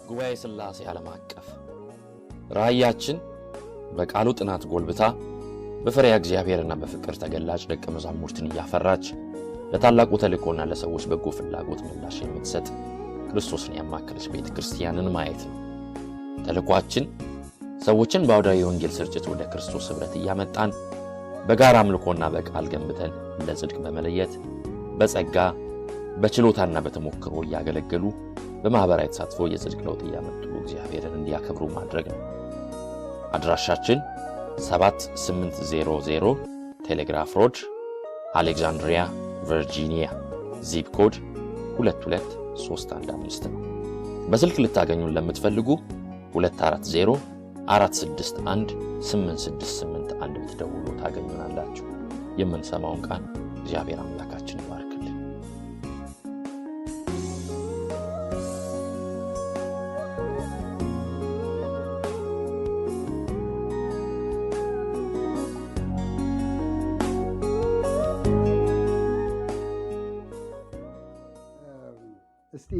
ጉባኤ ሥላሴ ዓለም አቀፍ ራእያችን በቃሉ ጥናት ጎልብታ በፍሬያ እግዚአብሔርና በፍቅር ተገላጭ ደቀ መዛሙርትን እያፈራች ለታላቁ ተልእኮና ለሰዎች በጎ ፍላጎት ምላሽ የምትሰጥ ክርስቶስን ያማከለች ቤተክርስቲያንን ማየት ነው። ተልእኳችን ሰዎችን በአውዳዊ ወንጌል ስርጭት ወደ ክርስቶስ ኅብረት እያመጣን በጋራ አምልኮና በቃል ገንብተን ለጽድቅ በመለየት በጸጋ በችሎታና በተሞክሮ እያገለገሉ በማህበራዊ ተሳትፎ የጽድቅ ለውጥ እያመጡ እግዚአብሔርን እንዲያከብሩ ማድረግ ነው። አድራሻችን 7800 ቴሌግራፍ ሮድ አሌክዛንድሪያ ቨርጂኒያ ዚፕ ኮድ 22315 ነው። በስልክ ልታገኙን ለምትፈልጉ 240 461 8681 ብትደውሉ ታገኙናላችሁ። የምንሰማውን ቃል እግዚአብሔር አምላካችን ይባርክልን። እስቲ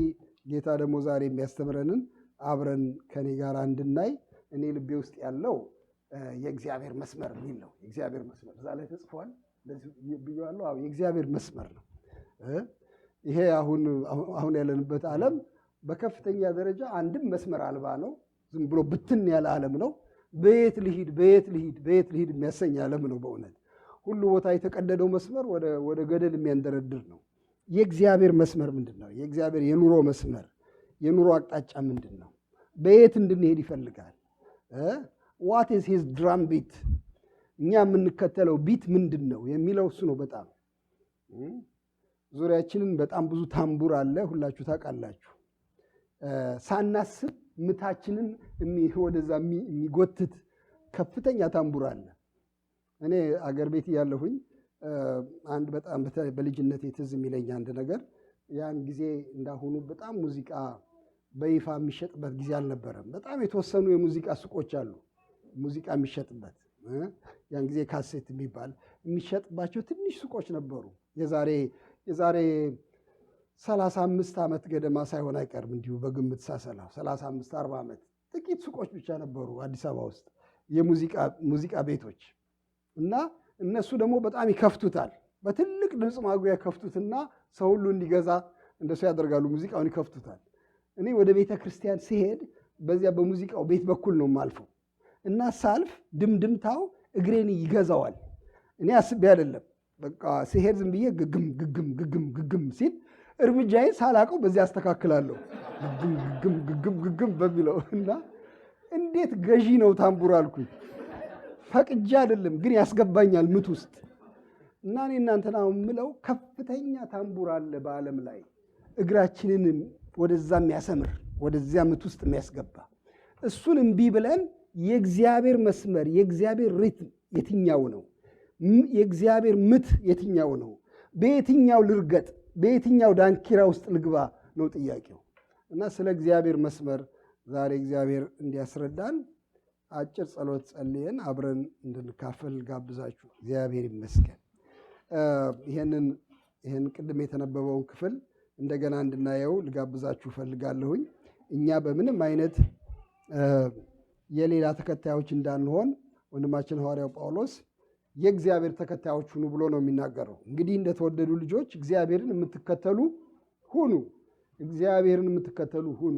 ጌታ ደግሞ ዛሬ የሚያስተምረንን አብረን ከኔ ጋር እንድናይ እኔ ልቤ ውስጥ ያለው የእግዚአብሔር መስመር የሚል ነው። የእግዚአብሔር መስመር እዛ ላይ ተጽፏል ብዬዋለሁ። አዎ የእግዚአብሔር መስመር ነው። ይሄ አሁን ያለንበት ዓለም በከፍተኛ ደረጃ አንድም መስመር አልባ ነው። ዝም ብሎ ብትን ያለ ዓለም ነው። በየት ልሂድ የሚያሰኝ ዓለም ነው። በእውነት ሁሉ ቦታ የተቀደደው መስመር ወደ ገደል የሚያንደረድር ነው። የእግዚአብሔር መስመር ምንድን ነው? የእግዚአብሔር የኑሮ መስመር የኑሮ አቅጣጫ ምንድን ነው? በየት እንድንሄድ ይፈልጋል? ዋት ኢዝ ሂዝ ድራም ቢት? እኛ የምንከተለው ቢት ምንድን ነው የሚለው እሱ ነው። በጣም ዙሪያችንን በጣም ብዙ ታምቡር አለ። ሁላችሁ ታውቃላችሁ። ሳናስብ ምታችንን ወደዛ የሚጎትት ከፍተኛ ታምቡር አለ። እኔ አገር ቤት እያለሁኝ አንድ በጣም በልጅነት ትዝ የሚለኝ አንድ ነገር፣ ያን ጊዜ እንዳሁኑ በጣም ሙዚቃ በይፋ የሚሸጥበት ጊዜ አልነበረም። በጣም የተወሰኑ የሙዚቃ ሱቆች አሉ ሙዚቃ የሚሸጥበት። ያን ጊዜ ካሴት የሚሸጥባቸው ትንሽ ሱቆች ነበሩ። የዛሬ 35 ዓመት ገደማ ሳይሆን አይቀርም፣ እንዲሁ በግምት ሳሰላው 35 40 ዓመት ጥቂት ሱቆች ብቻ ነበሩ አዲስ አበባ ውስጥ የሙዚቃ ቤቶች። እና እነሱ ደግሞ በጣም ይከፍቱታል። በትልቅ ድምፅ ማጉያ ከፍቱትና ሰው ሁሉ እንዲገዛ እንደሱ ያደርጋሉ። ሙዚቃውን ይከፍቱታል። እኔ ወደ ቤተ ክርስቲያን ሲሄድ በዚያ በሙዚቃው ቤት በኩል ነው የማልፈው እና ሳልፍ ድምድምታው እግሬን ይገዛዋል። እኔ አስቤ አይደለም፣ በቃ ሲሄድ ዝም ብዬ ግግም ሲል እርምጃዬን ሳላቀው በዚያ አስተካክላለሁ። ግግም በሚለው እና እንዴት ገዢ ነው ታምቡር አልኩኝ። ፈቅጄ አይደለም ግን ያስገባኛል ምት ውስጥ። እና እኔ እናንተና የምለው ከፍተኛ ታምቡር አለ በዓለም ላይ እግራችንን ወደዛ የሚያሰምር ወደዚያ ምት ውስጥ የሚያስገባ። እሱን እምቢ ብለን የእግዚአብሔር መስመር የእግዚአብሔር ሪትም የትኛው ነው? የእግዚአብሔር ምት የትኛው ነው? በየትኛው ልርገጥ? በየትኛው ዳንኪራ ውስጥ ልግባ ነው ጥያቄው። እና ስለ እግዚአብሔር መስመር ዛሬ እግዚአብሔር እንዲያስረዳን አጭር ጸሎት ጸልየን አብረን እንድንካፈል ጋብዛችሁ። እግዚአብሔር ይመስገን። ይህን ቅድም የተነበበውን ክፍል እንደገና እንድናየው ልጋብዛችሁ ፈልጋለሁኝ። እኛ በምንም አይነት የሌላ ተከታዮች እንዳንሆን ወንድማችን ሐዋርያው ጳውሎስ የእግዚአብሔር ተከታዮች ሁኑ ብሎ ነው የሚናገረው። እንግዲህ እንደተወደዱ ልጆች እግዚአብሔርን የምትከተሉ ሁኑ። እግዚአብሔርን የምትከተሉ ሁኑ።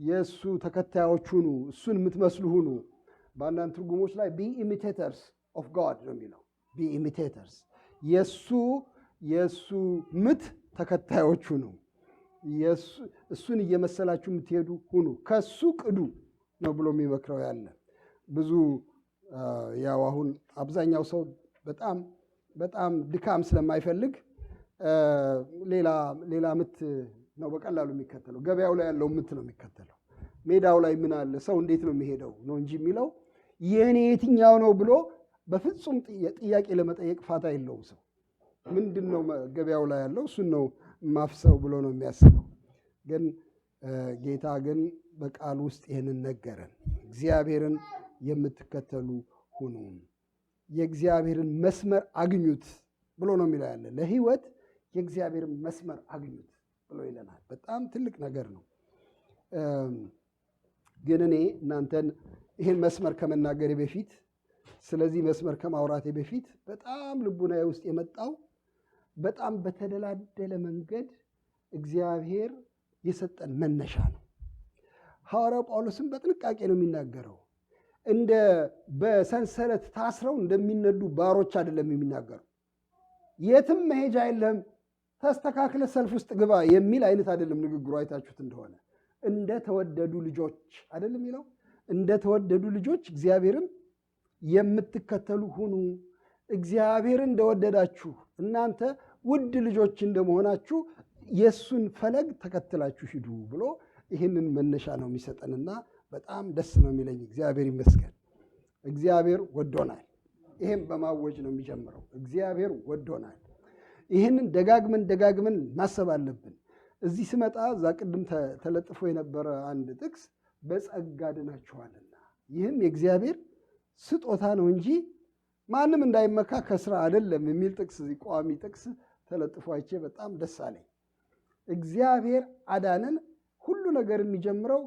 የእሱ ተከታዮች ሁኑ። እሱን የምትመስሉ ሁኑ። በአንዳንድ ትርጉሞች ላይ ቢ ኢሚቴተርስ ኦፍ ጋድ ነው የሚለው። ቢ ኢሚቴተርስ የእሱ ምት ተከታዮች ሁኑ። እሱን እየመሰላችሁ የምትሄዱ ሁኑ። ከሱ ቅዱ ነው ብሎ የሚመክረው ያለ ብዙ ያው አሁን አብዛኛው ሰው በጣም ድካም ስለማይፈልግ ሌላ ምት ነው በቀላሉ የሚከተለው። ገበያው ላይ ያለው ምት ነው የሚከተለው። ሜዳው ላይ ምን አለ ሰው እንዴት ነው የሚሄደው ነው እንጂ የሚለው የኔ የትኛው ነው ብሎ በፍጹም ጥያቄ ለመጠየቅ ፋታ የለውም ሰው። ምንድን ነው ገበያው ላይ ያለው እሱን ነው ማፍሰው ብሎ ነው የሚያስበው። ግን ጌታ ግን በቃል ውስጥ ይህንን ነገረን። እግዚአብሔርን የምትከተሉ ሁኑ፣ የእግዚአብሔርን መስመር አግኙት ብሎ ነው የሚለው ያለ። ለህይወት የእግዚአብሔርን መስመር አግኙት ብሎ ይለናል። በጣም ትልቅ ነገር ነው። ግን እኔ እናንተን ይህን መስመር ከመናገሬ በፊት ስለዚህ መስመር ከማውራቴ በፊት በጣም ልቡናዬ ውስጥ የመጣው በጣም በተደላደለ መንገድ እግዚአብሔር የሰጠን መነሻ ነው። ሐዋርያው ጳውሎስም በጥንቃቄ ነው የሚናገረው። እንደ በሰንሰለት ታስረው እንደሚነዱ ባሮች አይደለም የሚናገረው። የትም መሄጃ የለም ተስተካክለ ሰልፍ ውስጥ ግባ የሚል አይነት አይደለም ንግግሩ። አይታችሁት እንደሆነ እንደተወደዱ ልጆች አይደለም የሚለው። እንደተወደዱ ልጆች እግዚአብሔርን የምትከተሉ ሁኑ። እግዚአብሔርን እንደወደዳችሁ እናንተ ውድ ልጆች እንደመሆናችሁ የእሱን ፈለግ ተከትላችሁ ሂዱ ብሎ ይህንን መነሻ ነው የሚሰጠንና በጣም ደስ ነው የሚለኝ። እግዚአብሔር ይመስገን። እግዚአብሔር ወዶናል። ይሄም በማወጅ ነው የሚጀምረው። እግዚአብሔር ወዶናል። ይህንን ደጋግመን ማሰብ አለብን። እዚህ ስመጣ እዛ ቅድም ተለጥፎ የነበረ አንድ ጥቅስ በጸጋ ድናችኋልና ይህም የእግዚአብሔር ስጦታ ነው እንጂ ማንም እንዳይመካ ከስራ አይደለም የሚል ጥቅስ፣ ቋሚ ጥቅስ ተለጥፎ አይቼ በጣም ደስ አለኝ። እግዚአብሔር አዳነን። ሁሉ ነገር የሚጀምረው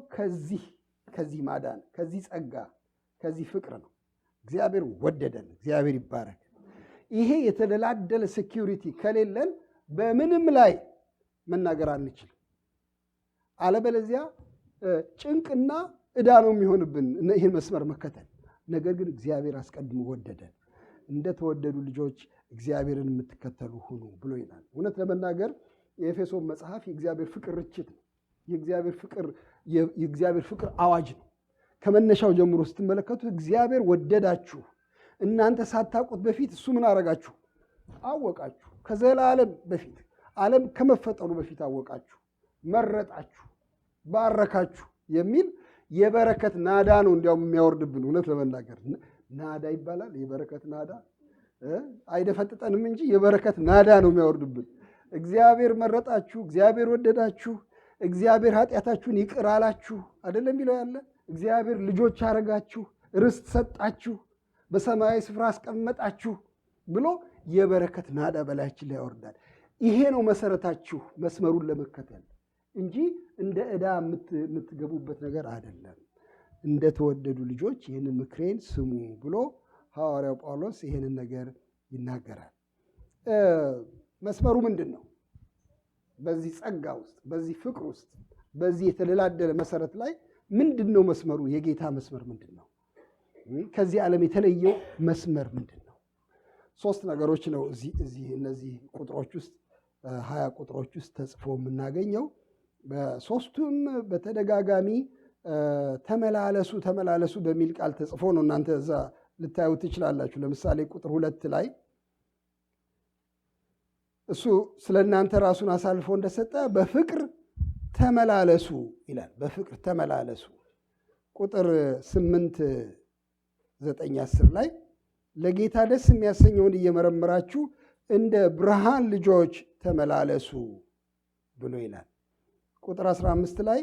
ከዚህ ማዳን፣ ከዚህ ጸጋ፣ ከዚህ ፍቅር ነው። እግዚአብሔር ወደደን። እግዚአብሔር ይባረክ። ይሄ የተደላደለ ሴኪዩሪቲ ከሌለን በምንም ላይ መናገር አንችልም። አለበለዚያ ጭንቅና ዕዳ ነው የሚሆንብን ይህን መስመር መከተል። ነገር ግን እግዚአብሔር አስቀድሞ ወደደን። እንደተወደዱ ልጆች እግዚአብሔርን የምትከተሉ ሁኑ ብሎ ይላል። እውነት ለመናገር የኤፌሶን መጽሐፍ የእግዚአብሔር ፍቅር ርችት ነው። የእግዚአብሔር ፍቅር አዋጅ ነው። ከመነሻው ጀምሮ ስትመለከቱ እግዚአብሔር ወደዳችሁ። እናንተ ሳታውቁት በፊት እሱ ምን አረጋችሁ? አወቃችሁ። ከዘላለም በፊት ዓለም ከመፈጠሩ በፊት አወቃችሁ፣ መረጣችሁ፣ ባረካችሁ የሚል የበረከት ናዳ ነው እንዲያውም የሚያወርድብን። እውነት ለመናገር ናዳ ይባላል። የበረከት ናዳ አይደፈጥጠንም እንጂ የበረከት ናዳ ነው የሚያወርድብን። እግዚአብሔር መረጣችሁ፣ እግዚአብሔር ወደዳችሁ፣ እግዚአብሔር ኃጢአታችሁን ይቅር አላችሁ አይደለም የሚለው ያለ። እግዚአብሔር ልጆች አረጋችሁ፣ ርስት ሰጣችሁ፣ በሰማያዊ ስፍራ አስቀመጣችሁ ብሎ የበረከት ናዳ በላያችን ላይ ያወርዳል። ይሄ ነው መሰረታችሁ መስመሩን ለመከተል እንጂ እንደ ዕዳ የምትገቡበት ነገር አይደለም። እንደተወደዱ ልጆች ይህንን ምክሬን ስሙ ብሎ ሐዋርያው ጳውሎስ ይህንን ነገር ይናገራል። መስመሩ ምንድን ነው? በዚህ ጸጋ ውስጥ፣ በዚህ ፍቅር ውስጥ፣ በዚህ የተደላደለ መሰረት ላይ ምንድን ነው መስመሩ? የጌታ መስመር ምንድን ነው? ከዚህ ዓለም የተለየው መስመር ምንድን ነው? ሶስት ነገሮች ነው እነዚህ ቁጥሮች ውስጥ 20 ቁጥሮች ውስጥ ተጽፎ የምናገኘው። በሶስቱም በተደጋጋሚ ተመላለሱ በሚል ቃል ተጽፎ ነው። እናንተ እዛ ልታዩ ትችላላችሁ። ለምሳሌ ቁጥር 2 ላይ እሱ ስለ እናንተ ራሱን አሳልፎ እንደሰጠ በፍቅር ተመላለሱ ይላል። በፍቅር ተመላለሱ። ቁጥር 8፣ 9፣ 10 ላይ ለጌታ ደስ የሚያሰኘውን እየመረመራችሁ እንደ ብርሃን ልጆች ተመላለሱ ብሎ ይላል። ቁጥር 15 ላይ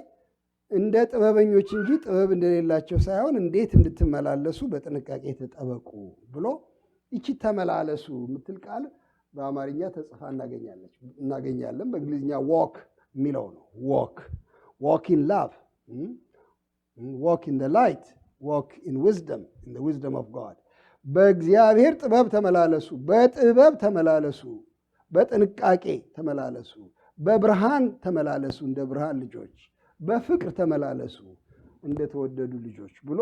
እንደ ጥበበኞች እንጂ ጥበብ እንደሌላቸው ሳይሆን እንዴት እንድትመላለሱ በጥንቃቄ ተጠበቁ ብሎ ይቺ ተመላለሱ የምትል ቃል በአማርኛ ተጽፋ እናገኛለን። በእንግሊዝኛ ዋክ የሚለው ነው። ዋክ ኢን ላቭ፣ ዋክ ኢን ዘ ላይት፣ ዋክ ኢን ዊዝደም፣ ኢን ዘ ዊዝደም ኦፍ ጋድ። በእግዚአብሔር ጥበብ ተመላለሱ፣ በጥበብ ተመላለሱ፣ በጥንቃቄ ተመላለሱ፣ በብርሃን ተመላለሱ እንደ ብርሃን ልጆች፣ በፍቅር ተመላለሱ እንደተወደዱ ልጆች ብሎ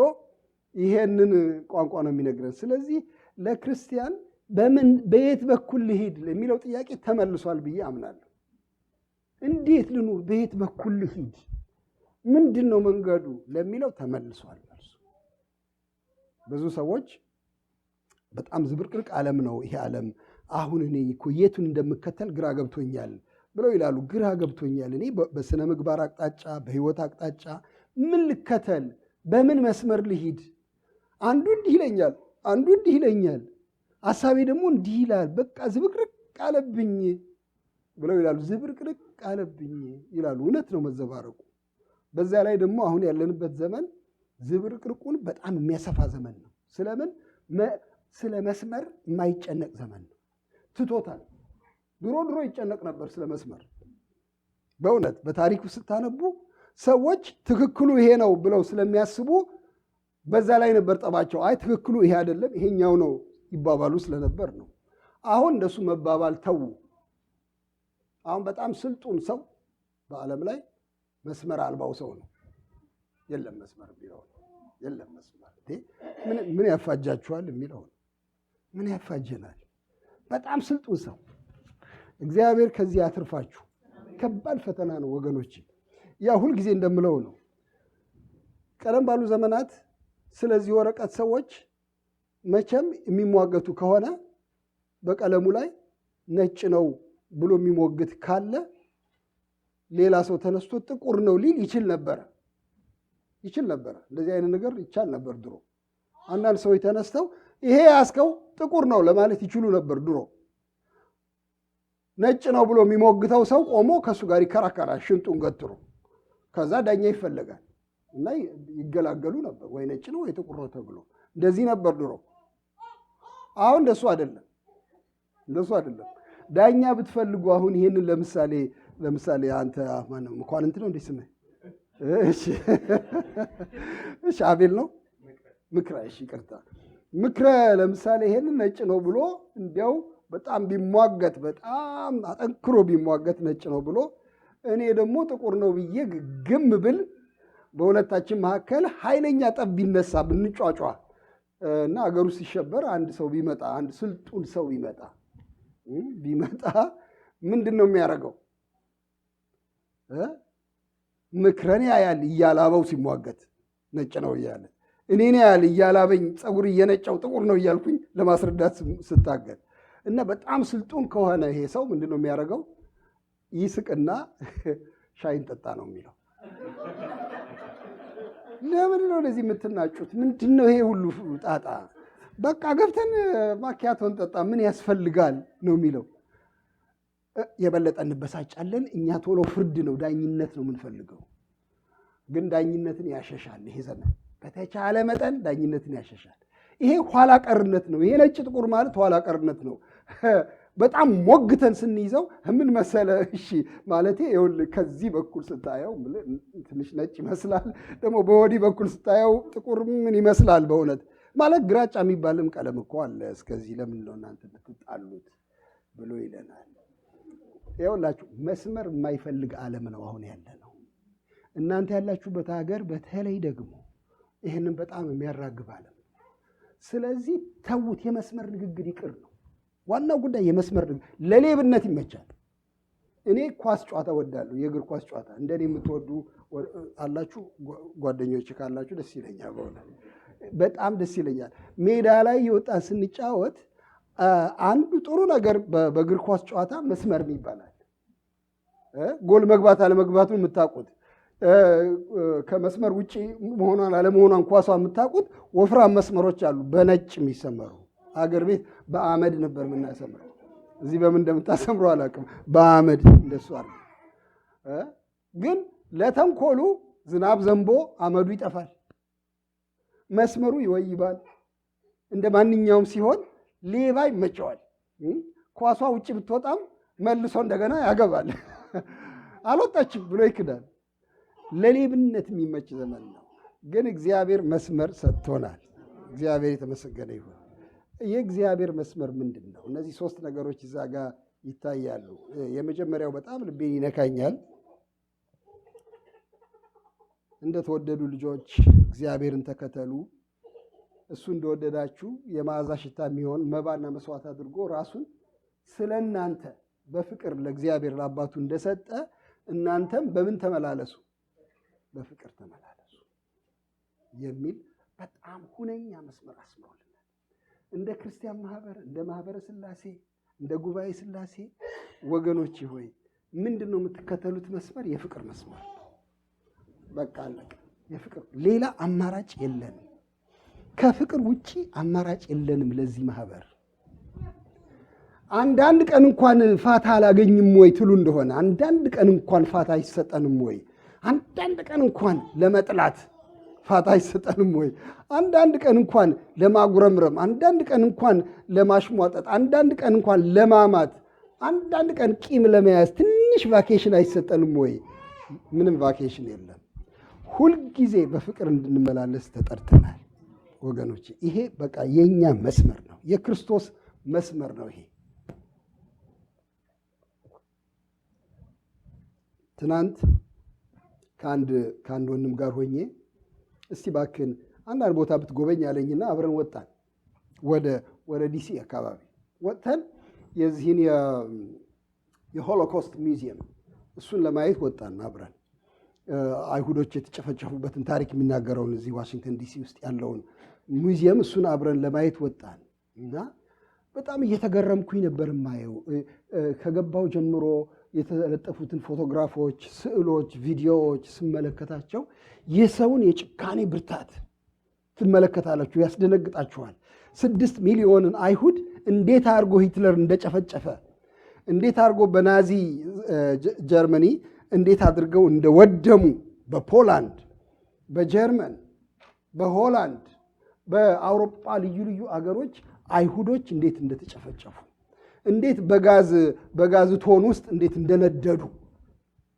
ይሄንን ቋንቋ ነው የሚነግረን። ስለዚህ ለክርስቲያን በየት በኩል ልሂድ ለሚለው ጥያቄ ተመልሷል ብዬ አምናለሁ። እንዴት ልኑር፣ በየት በኩል ልሂድ፣ ምንድን ነው መንገዱ ለሚለው ተመልሷል መልሱ። ብዙ ሰዎች በጣም ዝብርቅርቅ ዓለም ነው ይሄ ዓለም፣ አሁን እኔ እኮ የቱን እንደምከተል ግራ ገብቶኛል ብለው ይላሉ። ግራ ገብቶኛል፣ እኔ በስነ ምግባር አቅጣጫ፣ በህይወት አቅጣጫ ምን ልከተል፣ በምን መስመር ልሂድ? አንዱ እንዲህ ይለኛል፣ አንዱ እንዲህ ይለኛል፣ ሐሳቤ ደግሞ እንዲህ ይላል። በቃ ዝብርቅርቅ አለብኝ ብለው ይላሉ። ዝብርቅርቅ አለብኝ ይላሉ። እውነት ነው መዘባረቁ። በዛ ላይ ደግሞ አሁን ያለንበት ዘመን ዝብርቅርቁን በጣም የሚያሰፋ ዘመን ነው። ስለምን? ስለ መስመር የማይጨነቅ ዘመን ነው። ትቶታል። ድሮ ይጨነቅ ነበር ስለ መስመር። በእውነት በታሪኩ ስታነቡ ሰዎች ትክክሉ ይሄ ነው ብለው ስለሚያስቡ በዛ ላይ ነበር ጠባቸው። አይ ትክክሉ ይሄ አይደለም ይሄኛው ነው ይባባሉ ስለነበር ነው። አሁን እንደሱ መባባል ተዉ። አሁን በጣም ስልጡን ሰው በዓለም ላይ መስመር አልባው ሰው ነው። የለም መስመር ቢለው የለም መስመር ምን ያፋጃችኋል የሚለው ምን ያፋጀናል? በጣም ስልጡን ሰው። እግዚአብሔር ከዚህ ያትርፋችሁ። ከባድ ፈተና ነው ወገኖች። ያ ሁልጊዜ እንደምለው ነው። ቀደም ባሉ ዘመናት ስለዚህ ወረቀት ሰዎች መቼም የሚሟገቱ ከሆነ በቀለሙ ላይ ነጭ ነው ብሎ የሚሞግት ካለ ሌላ ሰው ተነስቶ ጥቁር ነው ሊል ይችል ነበረ። እንደዚህ አይነት ነገር ይቻል ነበር ድሮ። አንዳንድ ሰዎች ተነስተው ይሄ ያስከው ጥቁር ነው ለማለት ይችሉ ነበር ድሮ። ነጭ ነው ብሎ የሚሞግተው ሰው ቆሞ ከሱ ጋር ይከራከራል ሽንጡን ገትሮ። ከዛ ዳኛ ይፈለጋል እና ይገላገሉ ነበር። ወይ ነጭ ነው ወይ ጥቁር ነው ተብሎ እንደዚህ ነበር ድሮ። አሁን እንደሱ አይደለም። ዳኛ ብትፈልጉ አሁን ይሄንን ለምሳሌ አንተ ማነው መኳንንት ነው እንዴ ስምህ? እሺ አቤል ነው ምክረ። እሺ ይቅርታ ምክረ ለምሳሌ ይሄንን ነጭ ነው ብሎ እንዲያው በጣም ቢሟገት በጣም አጠንክሮ ቢሟገት ነጭ ነው ብሎ እኔ ደግሞ ጥቁር ነው ብዬ ግም ብል በሁለታችን መካከል ኃይለኛ ጠብ ቢነሳ ብንጫጫ እና አገሩ ሲሸበር አንድ ሰው ቢመጣ አንድ ስልጡን ሰው ቢመጣ ምንድን ነው የሚያደርገው? ምክረን ያያል እያላበው ሲሟገት ነጭ ነው እያለ እኔን ያያል እያላበኝ ፀጉር እየነጫው ጥቁር ነው እያልኩኝ ለማስረዳት ስታገል እና በጣም ስልጡን ከሆነ ይሄ ሰው ምንድን ነው የሚያደርገው? ይስቅና ሻይን ጠጣ ነው የሚለው። ለምን ነው ለዚህ የምትናጩት? ምንድን ነው ይሄ ሁሉ ጣጣ? በቃ ገብተን ማኪያቶን ጠጣ ምን ያስፈልጋል ነው የሚለው። የበለጠ እንበሳጫለን። እኛ ቶሎ ፍርድ ነው ዳኝነት ነው የምንፈልገው። ግን ዳኝነትን ያሸሻል ይሄ ዘመን። በተቻለ መጠን ዳኝነትን ያሸሻል። ይሄ ኋላ ቀርነት ነው። ይሄ ነጭ ጥቁር ማለት ኋላ ቀርነት ነው። በጣም ሞግተን ስንይዘው ምን መሰለ? እሺ ማለቴ ይኸውልህ ከዚህ በኩል ስታየው ትንሽ ነጭ ይመስላል፣ ደግሞ በወዲህ በኩል ስታየው ጥቁር ምን ይመስላል? በእውነት ማለት ግራጫ የሚባልም ቀለም እኮ አለ። እስከዚህ ለምን ነው እናንተ ብትጣሉት ብሎ ይለናል። ይኸውላችሁ መስመር የማይፈልግ ዓለም ነው አሁን ያለ ነው። እናንተ ያላችሁበት ሀገር በተለይ ደግሞ ይህንን በጣም የሚያራግብ ዓለም። ስለዚህ ተዉት። የመስመር ንግግር ይቅር ነው ዋናው ጉዳይ። የመስመር ንግግር ለሌብነት ይመቻል። እኔ ኳስ ጨዋታ ወዳለሁ፣ የእግር ኳስ ጨዋታ። እንደኔ የምትወዱ አላችሁ? ጓደኞች ካላችሁ ደስ ይለኛል። በእውነት በጣም ደስ ይለኛል። ሜዳ ላይ የወጣን ስንጫወት አንዱ ጥሩ ነገር በእግር ኳስ ጨዋታ መስመር ይባላል። ጎል መግባት አለመግባቱን የምታውቁት፣ ከመስመር ውጪ መሆኗን አለመሆኗን ኳሷ የምታውቁት ወፍራም መስመሮች አሉ በነጭ የሚሰመሩ። አገር ቤት በአመድ ነበር የምናሰምረው። እዚህ በምን እንደምታሰምረው አላውቅም። በአመድ እንደሱ አድርገው። ግን ለተንኮሉ ዝናብ ዘንቦ አመዱ ይጠፋል፣ መስመሩ ይወይባል። እንደ ማንኛውም ሲሆን ሌባ ይመቸዋል። ኳሷ ውጭ ብትወጣም መልሶ እንደገና ያገባል። አልወጣችም ብሎ ይክዳል። ለሌብነት የሚመች ዘመን ነው። ግን እግዚአብሔር መስመር ሰጥቶናል። እግዚአብሔር የተመሰገነ ይሁን። የእግዚአብሔር መስመር ምንድን ነው? እነዚህ ሶስት ነገሮች እዛ ጋር ይታያሉ። የመጀመሪያው በጣም ልቤን ይነካኛል። እንደተወደዱ ልጆች እግዚአብሔርን ተከተሉ፣ እሱ እንደወደዳችሁ የመዓዛ ሽታ የሚሆን መባና መስዋዕት አድርጎ ራሱን ስለ እናንተ በፍቅር ለእግዚአብሔር ለአባቱ እንደሰጠ እናንተም በምን ተመላለሱ? በፍቅር ተመላለሱ የሚል በጣም ሁነኛ መስመር አስምሮልናል። እንደ ክርስቲያን ማህበር፣ እንደ ማህበረ ሥላሴ፣ እንደ ጉባኤ ሥላሴ ወገኖች ሆይ ምንድን ነው የምትከተሉት መስመር? የፍቅር መስመር። በቃ አለቀ። የፍቅር ሌላ አማራጭ የለንም። ከፍቅር ውጪ አማራጭ የለንም ለዚህ ማህበር። አንዳንድ ቀን እንኳን ፋታ አላገኝም ወይ ትሉ እንደሆነ አንዳንድ ቀን እንኳን ፋታ አይሰጠንም ወይ? አንዳንድ ቀን እንኳን ለመጥላት ፋታ አይሰጠንም ወይ? አንዳንድ ቀን እንኳን ለማጉረምረም፣ አንዳንድ ቀን እንኳን ለማሽሟጠጥ፣ አንዳንድ ቀን እንኳን ለማማት፣ አንዳንድ ቀን ቂም ለመያዝ ትንሽ ቫኬሽን አይሰጠንም ወይ? ምንም ቫኬሽን የለም። ሁልጊዜ በፍቅር እንድንመላለስ ተጠርተናል ወገኖች። ይሄ በቃ የኛ መስመር ነው፣ የክርስቶስ መስመር ነው ይሄ። ትናንት ከአንድ ወንድም ጋር ሆኜ እስቲ ባክን አንዳንድ ቦታ ብትጎበኝ አለኝና አብረን ወጣን። ወደ ዲሲ አካባቢ ወጥተን የዚህን የሆሎኮስት ሚውዚየም እሱን ለማየት ወጣን አብረን። አይሁዶች የተጨፈጨፉበትን ታሪክ የሚናገረውን እዚህ ዋሽንግተን ዲሲ ውስጥ ያለውን ሙዚየም እሱን አብረን ለማየት ወጣን እና በጣም እየተገረምኩኝ ነበር የማየው። ከገባው ጀምሮ የተለጠፉትን ፎቶግራፎች፣ ስዕሎች፣ ቪዲዮዎች ስመለከታቸው የሰውን የጭካኔ ብርታት ትመለከታላችሁ፣ ያስደነግጣችኋል። 6 ሚሊዮንን አይሁድ እንዴት አድርጎ ሂትለር እንደጨፈጨፈ፣ እንዴት አድርጎ በናዚ ጀርመኒ እንዴት አድርገው እንደወደሙ፣ በፖላንድ፣ በጀርመን፣ በሆላንድ፣ በአውሮፓ ልዩ ልዩ አገሮች አይሁዶች እንዴት እንደተጨፈጨፉ፣ እንዴት በጋዝ ቶን ውስጥ እንዴት እንደነደዱ፣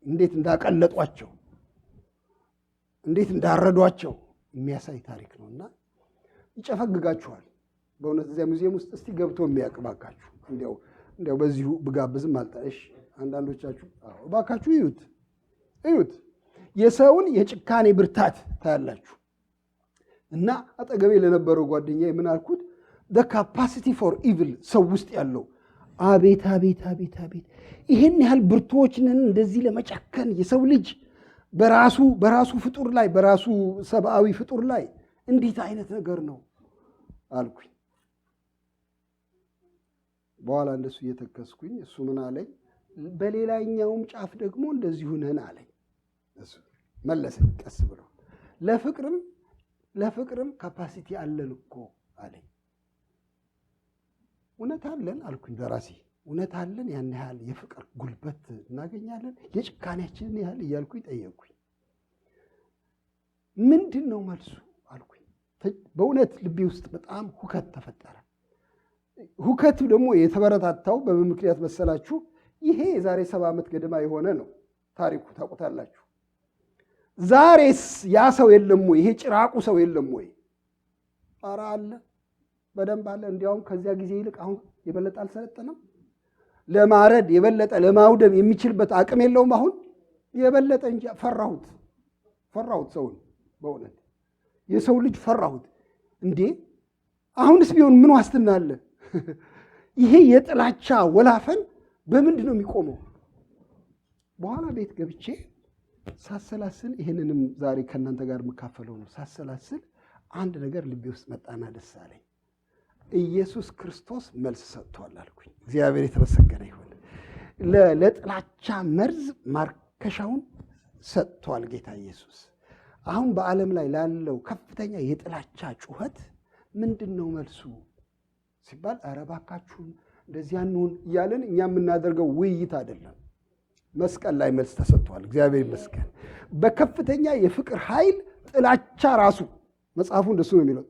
እንዴት እንዳቀለጧቸው፣ እንዴት እንዳረዷቸው የሚያሳይ ታሪክ ነው እና ይጨፈግጋችኋል በእውነት። እዚያ ሙዚየም ውስጥ እስቲ ገብቶ የሚያቅባካችሁ እንዲያው በዚሁ ብጋብዝም አልጠሽ አንዳንዶቻችሁ እባካችሁ እዩት። የሰውን የጭካኔ ብርታት ታያላችሁ። እና አጠገቤ ለነበረው ጓደኛዬ ምን አልኩት? the capacity for evil ሰው ውስጥ ያለው አቤት አቤት አቤት አቤት! ይህን ያህል ብርቱዎች ነን እንደዚህ ለመጨከን የሰው ልጅ በራሱ ፍጡር ላይ በራሱ ሰብአዊ ፍጡር ላይ እንዴት አይነት ነገር ነው አልኩኝ። በኋላ እንደሱ እየተከስኩኝ እሱ ምን አለኝ? በሌላኛውም ጫፍ ደግሞ እንደዚሁ ነን አለኝ። እሱ መለሰኝ ቀስ ብሎ ለፍቅርም ካፓሲቲ አለን እኮ አለኝ። እውነት አለን አልኩኝ በራሴ። እውነት አለን? ያን ያህል የፍቅር ጉልበት እናገኛለን? የጭካኔያችንን ያህል እያልኩኝ ጠየቅኩኝ። ምንድን ነው መልሱ አልኩኝ። በእውነት ልቤ ውስጥ በጣም ሁከት ተፈጠረ። ሁከቱ ደግሞ የተበረታታው በምን ምክንያት መሰላችሁ? ይሄ የዛሬ 70 ዓመት ገደማ የሆነ ነው ታሪኩ፣ ታውቁታላችሁ። ዛሬስ ያ ሰው የለም ወይ? ይሄ ጭራቁ ሰው የለም ወይ? ኧረ አለ፣ በደንብ አለ። እንዲያውም ከዚያ ጊዜ ይልቅ አሁን የበለጠ አልሰለጠነም? ለማረድ የበለጠ ለማውደም የሚችልበት አቅም የለውም አሁን የበለጠ እንጂ። ፈራሁት ሰውን፣ በእውነት የሰው ልጅ ፈራሁት። እንዴ አሁንስ ቢሆን ምን ዋስትና አለ? ይሄ የጥላቻ ወላፈን በምንድን ነው የሚቆመው? በኋላ ቤት ገብቼ ሳሰላስል፣ ይህንንም ዛሬ ከእናንተ ጋር የምካፈለው ነው። ሳሰላስል አንድ ነገር ልቤ ውስጥ መጣና ደስ አለኝ። ኢየሱስ ክርስቶስ መልስ ሰጥቷል አልኩኝ። እግዚአብሔር የተመሰገነ ይሁን። ለጥላቻ መርዝ ማርከሻውን ሰጥቷል ጌታ ኢየሱስ። አሁን በዓለም ላይ ላለው ከፍተኛ የጥላቻ ጩኸት ምንድን ነው መልሱ ሲባል፣ ኧረ እባካችሁን እንደዚያ እንሁን እያለን እኛ የምናደርገው ውይይት አይደለም። መስቀል ላይ መልስ ተሰጥቷል። እግዚአብሔር ይመስገን። በከፍተኛ የፍቅር ኃይል ጥላቻ ራሱ መጽሐፉ እንደሱ ነው የሚለው።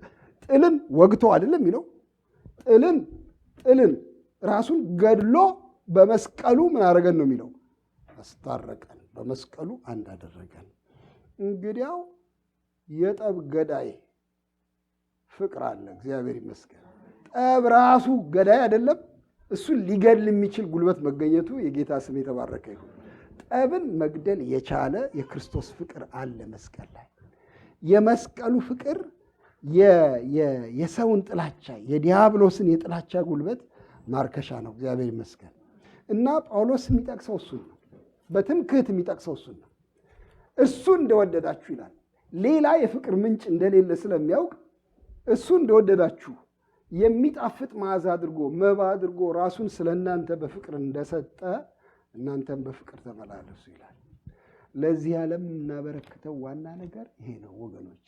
ጥልን ወግቶ አይደለም የሚለው፣ ጥልን ራሱን ገድሎ በመስቀሉ ምን አደረገን ነው የሚለው፣ አስታረቀን፣ በመስቀሉ አንድ አደረገን። እንግዲያው የጠብ ገዳይ ፍቅር አለ። እግዚአብሔር ይመስገን። ጠብ ራሱ ገዳይ አይደለም፣ እሱን ሊገድል የሚችል ጉልበት መገኘቱ የጌታ ስም የተባረከ ይሁን። ጠብን መግደል የቻለ የክርስቶስ ፍቅር አለ መስቀል ላይ። የመስቀሉ ፍቅር የሰውን ጥላቻ፣ የዲያብሎስን የጥላቻ ጉልበት ማርከሻ ነው። እግዚአብሔር ይመስገን። እና ጳውሎስ የሚጠቅሰው እሱን ነው፣ በትምክህት የሚጠቅሰው እሱን ነው። እሱ እንደወደዳችሁ ይላል። ሌላ የፍቅር ምንጭ እንደሌለ ስለሚያውቅ እሱ እንደወደዳችሁ የሚጣፍጥ መዓዛ አድርጎ መባ አድርጎ ራሱን ስለ እናንተ በፍቅር እንደሰጠ እናንተም በፍቅር ተመላለሱ ይላል። ለዚህ ዓለም የምናበረክተው ዋና ነገር ይሄ ነው ወገኖች።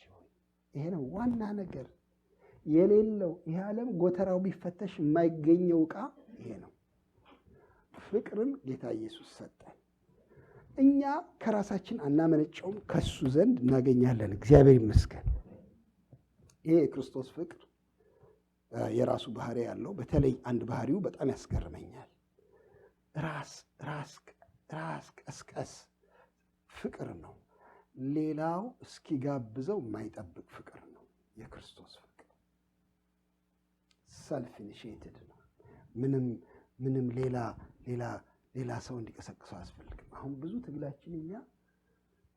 ይሄ ነው ዋና ነገር የሌለው። ይሄ ዓለም ጎተራው ቢፈተሽ የማይገኘው ዕቃ ይሄ ነው። ፍቅርን ጌታ ኢየሱስ ሰጠ። እኛ ከራሳችን አናመነጨውም፣ ከሱ ዘንድ እናገኛለን። እግዚአብሔር ይመስገን። ይሄ የክርስቶስ ፍቅር የራሱ ባህሪ ያለው፣ በተለይ አንድ ባህሪው በጣም ያስገርመኛል። ራስ ቀስቀስ ፍቅር ነው። ሌላው እስኪጋብዘው የማይጠብቅ ፍቅር ነው የክርስቶስ ፍቅር። ሰልፍ ኢኒሺየትድ ነው። ምንም ሌላ ሰው እንዲቀሰቅሰው አያስፈልግም። አሁን ብዙ ትግላችን እኛ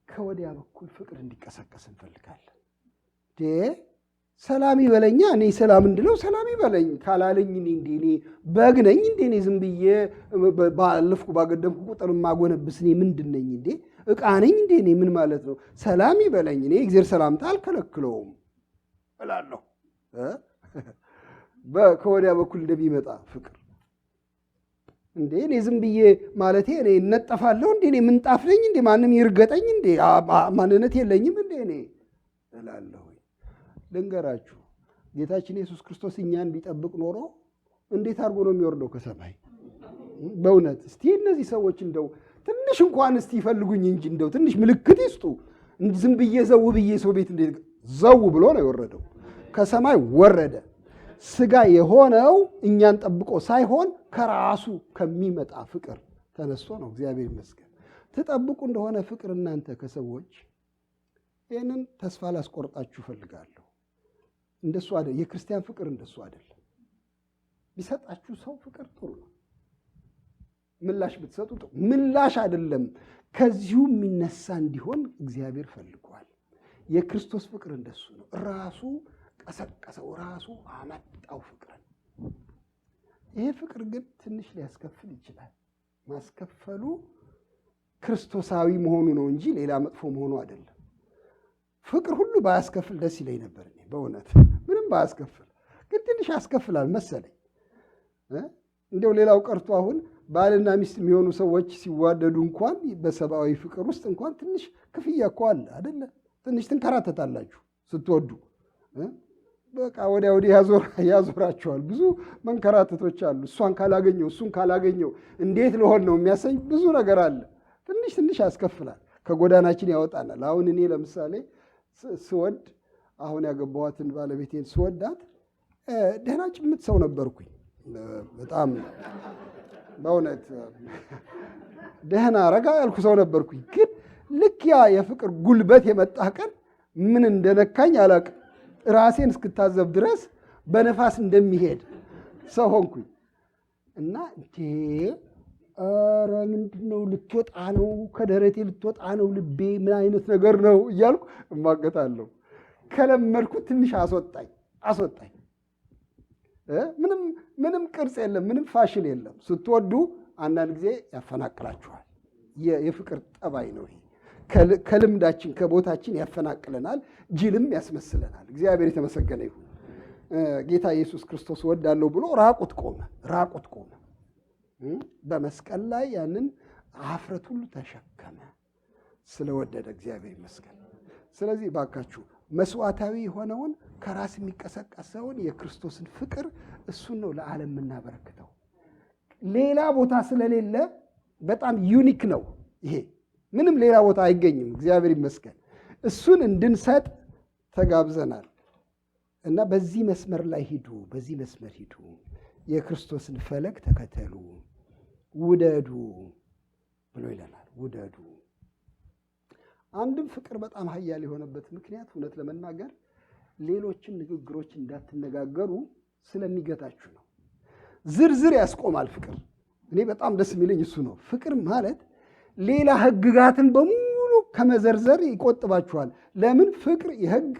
ከወዲያ በኩል ፍቅር እንዲቀሰቀስ እንፈልጋለን። ሰላም ይበለኛ፣ እኔ ሰላም እንድለው ሰላም ይበለኝ ካላለኝ እኔ በግ ነኝ እንዴ? እኔ ዝም ብዬ ባለፍኩ ባገደምኩ ቁጥር ማጎነብስ እኔ ምንድን ነኝ እንዴ? ዕቃ ነኝ እንዴ? እኔ ምን ማለት ነው? ሰላም ይበለኝ፣ እኔ እግዚአብሔር ሰላምታ አልከለክለውም እላለሁ። ከወዲያ በኩል እንደሚመጣ ፍቅር እንዴ እኔ ዝም ብዬ ማለቴ እኔ እነጠፋለሁ እንዴ? እኔ ምንጣፍ ነኝ እንዴ? ማንም ይርገጠኝ እንዴ? ማንነት የለኝም እንዴ እኔ እላለሁ። ልንገራችሁ፣ ጌታችን ኢየሱስ ክርስቶስ እኛን ቢጠብቅ ኖሮ እንዴት አድርጎ ነው የሚወርደው ከሰማይ? በእውነት እስቲ እነዚህ ሰዎች እንደው ትንሽ እንኳን እስቲ ይፈልጉኝ እንጂ እንደው ትንሽ ምልክት ይስጡ። ዝም ብዬ ዘው ብዬ ሰው ቤት እንዴት ዘው ብሎ ነው የወረደው? ከሰማይ ወረደ። ስጋ የሆነው እኛን ጠብቆ ሳይሆን ከራሱ ከሚመጣ ፍቅር ተነስቶ ነው። እግዚአብሔር ይመስገን። ትጠብቁ እንደሆነ ፍቅር እናንተ ከሰዎች ይህንን ተስፋ ላስቆርጣችሁ እፈልጋለሁ። እንደሱ አይደል፣ የክርስቲያን ፍቅር እንደሱ አይደለም። ቢሰጣችሁ ሰው ፍቅር ጥሩ ነው። ምላሽ ብትሰጡ ጥሩ፣ ምላሽ አይደለም ከዚሁ የሚነሳ እንዲሆን እግዚአብሔር ፈልጓል። የክርስቶስ ፍቅር እንደሱ ነው። ራሱ ቀሰቀሰው፣ ራሱ አመጣው ፍቅርን። ይሄ ፍቅር ግን ትንሽ ሊያስከፍል ይችላል። ማስከፈሉ ክርስቶሳዊ መሆኑ ነው እንጂ ሌላ መጥፎ መሆኑ አይደለም። ፍቅር ሁሉ ባያስከፍል ደስ ይለኝ ነበር እኔ በእውነት ምንም ባያስከፍል፣ ግን ትንሽ ያስከፍላል መሰለኝ። እንደው ሌላው ቀርቶ አሁን ባልና ሚስት የሚሆኑ ሰዎች ሲዋደዱ እንኳን በሰብአዊ ፍቅር ውስጥ እንኳን ትንሽ ክፍያ እኮ አለ አይደለ? ትንሽ ትንከራተታላችሁ ስትወዱ። በቃ ወዲያ ወዲህ ያዞራቸዋል። ብዙ መንከራተቶች አሉ። እሷን ካላገኘው እሱን ካላገኘው እንዴት ልሆን ነው የሚያሰኝ ብዙ ነገር አለ። ትንሽ ያስከፍላል፣ ከጎዳናችን ያወጣናል። አሁን እኔ ለምሳሌ ስወድ አሁን ያገባኋትን ባለቤቴን ስወዳት ደህና ጭምት ሰው ነበርኩኝ። በጣም በእውነት ደህና ረጋ ያልኩ ሰው ነበርኩኝ። ግን ልክ ያ የፍቅር ጉልበት የመጣ ቀን ምን እንደነካኝ አላቅም። ራሴን እስክታዘብ ድረስ በነፋስ እንደሚሄድ ሰው ሆንኩኝ እና ኧረ ምንድን ነው? ልትወጣ ነው? ከደረቴ ልትወጣ ነው? ልቤ ምን አይነት ነገር ነው እያልኩ እማገጣለሁ። ከለመድኩት ትንሽ አስወጣኝ። ምንም ቅርጽ የለም፣ ምንም ፋሽን የለም። ስትወዱ አንዳንድ ጊዜ ያፈናቅላችኋል። የፍቅር ጠባይ ነው ይሄ። ከልምዳችን ከቦታችን ያፈናቅለናል፣ ጅልም ያስመስለናል። እግዚአብሔር የተመሰገነ ይሁን። ጌታ ኢየሱስ ክርስቶስ ወዳለሁ ብሎ ራቁት ቆመ። በመስቀል ላይ ያንን ኀፍረት ሁሉ ተሸከመ ስለወደደ። እግዚአብሔር ይመስገን። ስለዚህ ባካችሁ መስዋዕታዊ የሆነውን ከራስ የሚቀሰቀሰውን የክርስቶስን ፍቅር እሱን ነው ለዓለም የምናበረክተው። ሌላ ቦታ ስለሌለ በጣም ዩኒክ ነው ይሄ። ምንም ሌላ ቦታ አይገኝም። እግዚአብሔር ይመስገን። እሱን እንድንሰጥ ተጋብዘናል እና በዚህ መስመር ላይ በዚህ መስመር ሂዱ፣ የክርስቶስን ፈለግ ተከተሉ፣ ውደዱ ብሎ ይለናል። ውደዱ። አንድም ፍቅር በጣም ኃያል የሆነበት ምክንያት እውነት ለመናገር ሌሎችን ንግግሮች እንዳትነጋገሩ ስለሚገታችሁ ነው። ዝርዝር ያስቆማል ፍቅር። እኔ በጣም ደስ የሚለኝ እሱ ነው። ፍቅር ማለት ሌላ ሕግጋትን በሙሉ ከመዘርዘር ይቆጥባችኋል። ለምን? ፍቅር የሕግ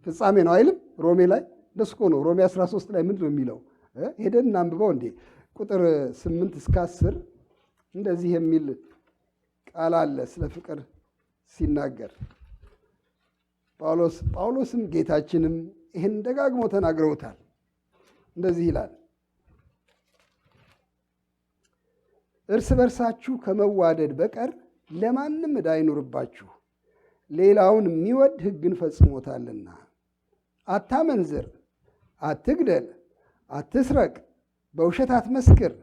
ፍጻሜ ነው አይልም? ሮሜ ላይ ደስ እኮ ነው። ሮሜ 13 ላይ ምንድን ነው የሚለው? ሄደን እናንብበው እንዴ። ቁጥር 8 እስከ 10 እንደዚህ የሚል ቃል አለ ስለ ፍቅር ሲናገር። ጳውሎስም ጌታችንም ይህን ደጋግሞ ተናግረውታል። እንደዚህ ይላል፣ እርስ በርሳችሁ ከመዋደድ በቀር ለማንም ዕዳ አይኑርባችሁ፣ ሌላውን የሚወድ ሕግን ፈጽሞታልና። አታመንዝር፣ አትግደል፣ አትስረቅ፣ በውሸት አትመስክር፣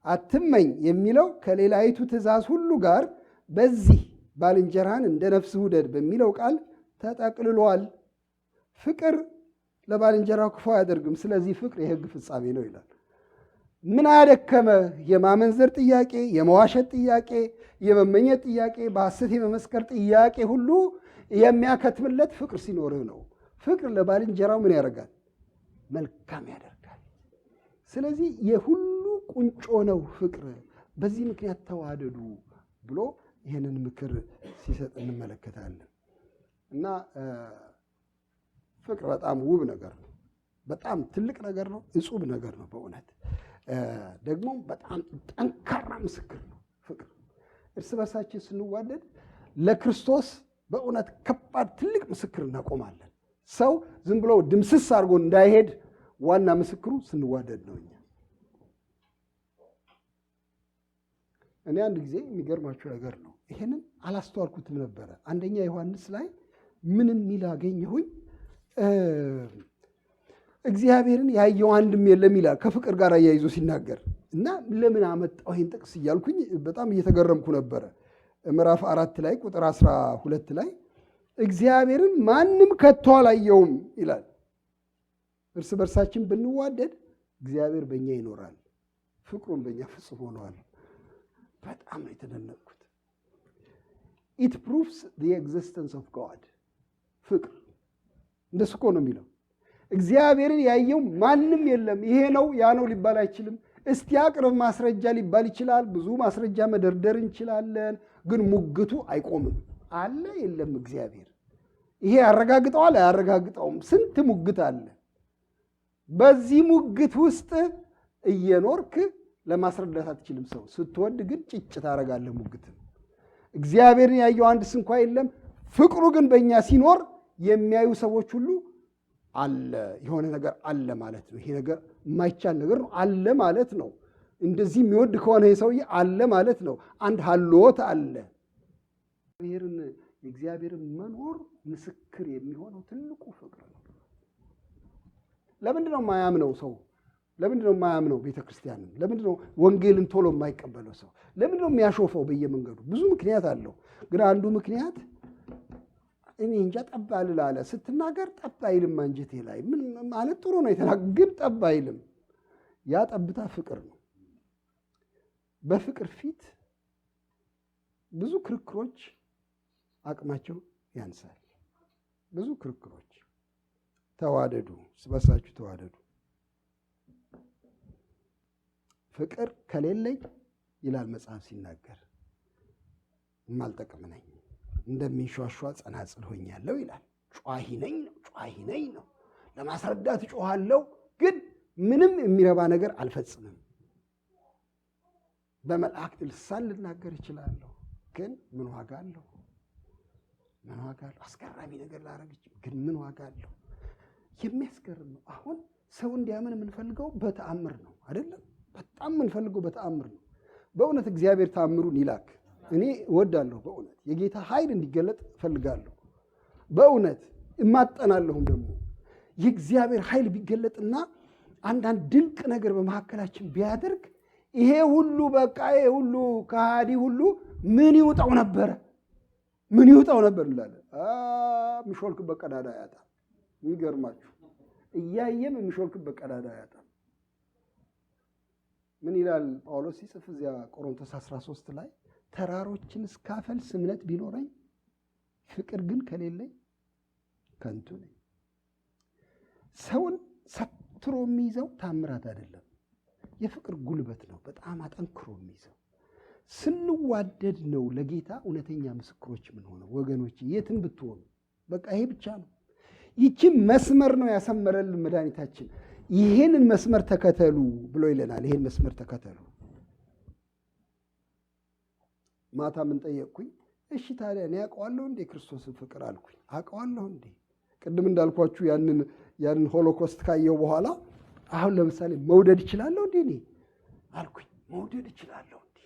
አትመኝ የሚለው ከሌላይቱ ትእዛዝ ሁሉ ጋር በዚህ ባልንጀራህን እንደ ነፍስህ ውደድ በሚለው ቃል ተጠቅልሏል። ፍቅር ለባልንጀራው ክፉ አያደርግም፣ ስለዚህ ፍቅር የሕግ ፍጻሜ ነው ይላል። ምን አደከመ? የማመንዘር ጥያቄ፣ የመዋሸት ጥያቄ፣ የመመኘት ጥያቄ፣ በሐሰት የመመስከር ጥያቄ ሁሉ የሚያከትምለት ፍቅር ሲኖርህ ነው። ፍቅር ለባልንጀራው ምን ያደርጋል? መልካም ያደርጋል። ስለዚህ የሁሉ ቁንጮ ነው ፍቅር። በዚህ ምክንያት ተዋደዱ ብሎ ይህንን ምክር ሲሰጥ እንመለከታለን። እና ፍቅር በጣም ውብ ነገር ነው። በጣም ትልቅ ነገር ነው። እጹብ ነገር ነው በእውነት ደግሞ በጣም ጠንካራ ምስክር ነው ፍቅር። እርስ በርሳችን ስንዋደድ ለክርስቶስ በእውነት ከባድ ትልቅ ምስክር እናቆማለን። ሰው ዝም ብሎ ድምስስ አድርጎ እንዳይሄድ ዋና ምስክሩ ስንዋደድ ነው። እኔ አንድ ጊዜ የሚገርማችሁ ነገር ነው፣ ይሄንን አላስተዋልኩትም ነበረ። አንደኛ ዮሐንስ ላይ ምን የሚል አገኘሁኝ? እግዚአብሔርን ያየው አንድም የለም ይላል ከፍቅር ጋር አያይዞ ሲናገር እና ለምን አመጣው ይሄን ጥቅስ እያልኩኝ በጣም እየተገረምኩ ነበረ። ምዕራፍ 4 ላይ ቁጥር 12 ላይ እግዚአብሔርን ማንም ከቶ አላየውም ይላል። እርስ በርሳችን ብንዋደድ እግዚአብሔር በእኛ ይኖራል፣ ፍቅሩን በእኛ ፍጹም ሆነዋል። በጣም ነው የተደነቅኩት። ኢት ፕሩቭስ ዘ ኤግዚስተንስ ኦፍ ጋድ። ፍቅር እንደሱ እኮ ነው የሚለው። እግዚአብሔርን ያየው ማንም የለም። ይሄ ነው ያ ነው ሊባል አይችልም። እስቲ አቅርብ ማስረጃ ሊባል ይችላል። ብዙ ማስረጃ መደርደር እንችላለን፣ ግን ሙግቱ አይቆምም። አለ የለም እግዚአብሔር ይሄ ያረጋግጠዋል አያረጋግጠውም? ስንት ሙግት አለ። በዚህ ሙግት ውስጥ እየኖርክ ለማስረዳት አትችልም። ሰው ስትወድ ግን ጭጭ ታደርጋለህ ሙግትን። እግዚአብሔርን ያየው አንድ ስንኳ የለም። ፍቅሩ ግን በእኛ ሲኖር የሚያዩ ሰዎች ሁሉ አለ የሆነ ነገር አለ ማለት ነው። ይሄ ነገር የማይቻል ነገር ነው አለ ማለት ነው። እንደዚህ የሚወድ ከሆነ ሰውዬ አለ ማለት ነው። አንድ ሀልዎት አለ። የእግዚአብሔርን መኖር ምስክር የሚሆነው ትልቁ ፍቅር ነው። ለምንድን ነው የማያምነው ሰው? ለምንድን ነው የማያምነው ቤተክርስቲያንን? ለምንድን ነው ወንጌልን ቶሎ የማይቀበለው ሰው? ለምንድን ነው የሚያሾፈው በየመንገዱ? ብዙ ምክንያት አለው። ግን አንዱ ምክንያት እኔ እንጃ ጠብ አልል አለ። ስትናገር ጠብ አይልም አንጀቴ ላይ። ምን ማለት ጥሩ ነው የተናገር፣ ግን ጠብ አይልም። ያ ጠብታ ፍቅር ነው። በፍቅር ፊት ብዙ ክርክሮች አቅማቸው ያንሳል። ብዙ ክርክሮች። ተዋደዱ፣ እርስ በርሳችሁ ተዋደዱ። ፍቅር ከሌለኝ ይላል መጽሐፍ ሲናገር የማልጠቅም ነኝ፣ እንደሚንሿሿ ጸናጽል ሆኛለሁ ይላል። ጯሂ ነኝ ነው። ለማስረዳት እጮኻለሁ፣ ግን ምንም የሚረባ ነገር አልፈጽምም። በመላእክት ልሳን ልናገር እችላለሁ፣ ግን ምን ዋጋ አለው? ምን ዋጋ አለው? አስገራሚ ነገር ላደርግ ግን ምን ዋጋ አለው? የሚያስገርም ነው። አሁን ሰው እንዲያምን የምንፈልገው በተአምር ነው አይደለም? በጣም የምንፈልገው በተአምር ነው። በእውነት እግዚአብሔር ተአምሩን ይላክ። እኔ እወዳለሁ። በእውነት የጌታ ኃይል እንዲገለጥ እፈልጋለሁ። በእውነት እማጠናለሁም ደግሞ የእግዚአብሔር ኃይል ቢገለጥና አንዳንድ ድንቅ ነገር በመካከላችን ቢያደርግ ይሄ ሁሉ በቃ ይሄ ሁሉ ከሃዲ ሁሉ ምን ይውጣው ነበር እንላለን። የሚሾልክበት ቀዳዳ ያጣ። የሚገርማችሁ እያየም የሚሾልክበት ቀዳዳ ያጣ። ምን ይላል ጳውሎስ ሲጽፍ እዚያ ቆሮንቶስ 13 ላይ ተራሮችን እስካፈልስ እምነት ቢኖረኝ ፍቅር ግን ከሌለኝ ከንቱ ነኝ። ሰውን ሰትሮ የሚይዘው ታምራት አይደለም፣ የፍቅር ጉልበት ነው። በጣም አጠንክሮ የሚይዘው ስንዋደድ ነው። ለጌታ እውነተኛ ምስክሮች ምን ሆነው ወገኖች፣ የትም ብትሆኑ በቃ ይሄ ብቻ ነው። ይህችን መስመር ነው ያሰመረልን መድኃኒታችን። ይህንን መስመር ተከተሉ ብሎ ይለናል። ይህን መስመር ተከተሉ። ማታ ምን ጠየቅኩኝ? እሺ ታዲያ እኔ አውቀዋለሁ እንዴ ክርስቶስን ፍቅር አልኩኝ። አውቀዋለሁ እንዴ? ቅድም እንዳልኳችሁ ያንን ሆሎኮስት ካየው በኋላ አሁን ለምሳሌ መውደድ እችላለሁ እንዴ? እኔ አልኩኝ መውደድ እችላለሁ እንዴ?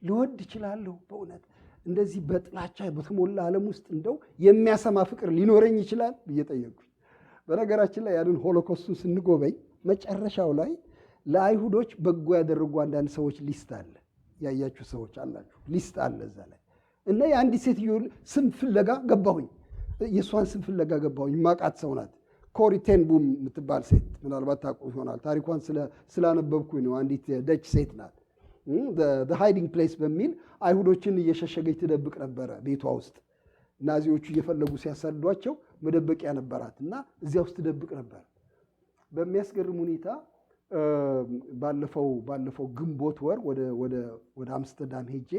ልወድ እችላለሁ? በእውነት እንደዚህ በጥላቻ በተሞላ ዓለም ውስጥ እንደው የሚያሰማ ፍቅር ሊኖረኝ ይችላል ብዬ ጠየቅኩኝ። በነገራችን ላይ ያንን ሆሎኮስቱን ስንጎበኝ መጨረሻው ላይ ለአይሁዶች በጎ ያደረጉ አንዳንድ ሰዎች ሊስት አለ። ያያችሁ ሰዎች አላችሁ፣ ሊስት አለ እዛ ላይ እና የአንዲት ሴትዮ ስም ፍለጋ ገባሁኝ። የእሷን ስም ፍለጋ ገባሁኝ። ማቃት ሰው ናት። ኮሪ ቴን ቡም የምትባል ሴት ምናልባት ታውቁ ይሆናል። ታሪኳን ስላነበብኩኝ ነው። አንዲት ደች ሴት ናት። ሃይዲንግ ፕሌስ በሚል አይሁዶችን እየሸሸገች ትደብቅ ነበረ ቤቷ ውስጥ። ናዚዎቹ እየፈለጉ ሲያሳድዷቸው መደበቂያ ነበራት እና እዚያ ውስጥ ትደብቅ ነበር። በሚያስገርም ሁኔታ ባለፈው ግንቦት ወር ወደ አምስተርዳም ሄጄ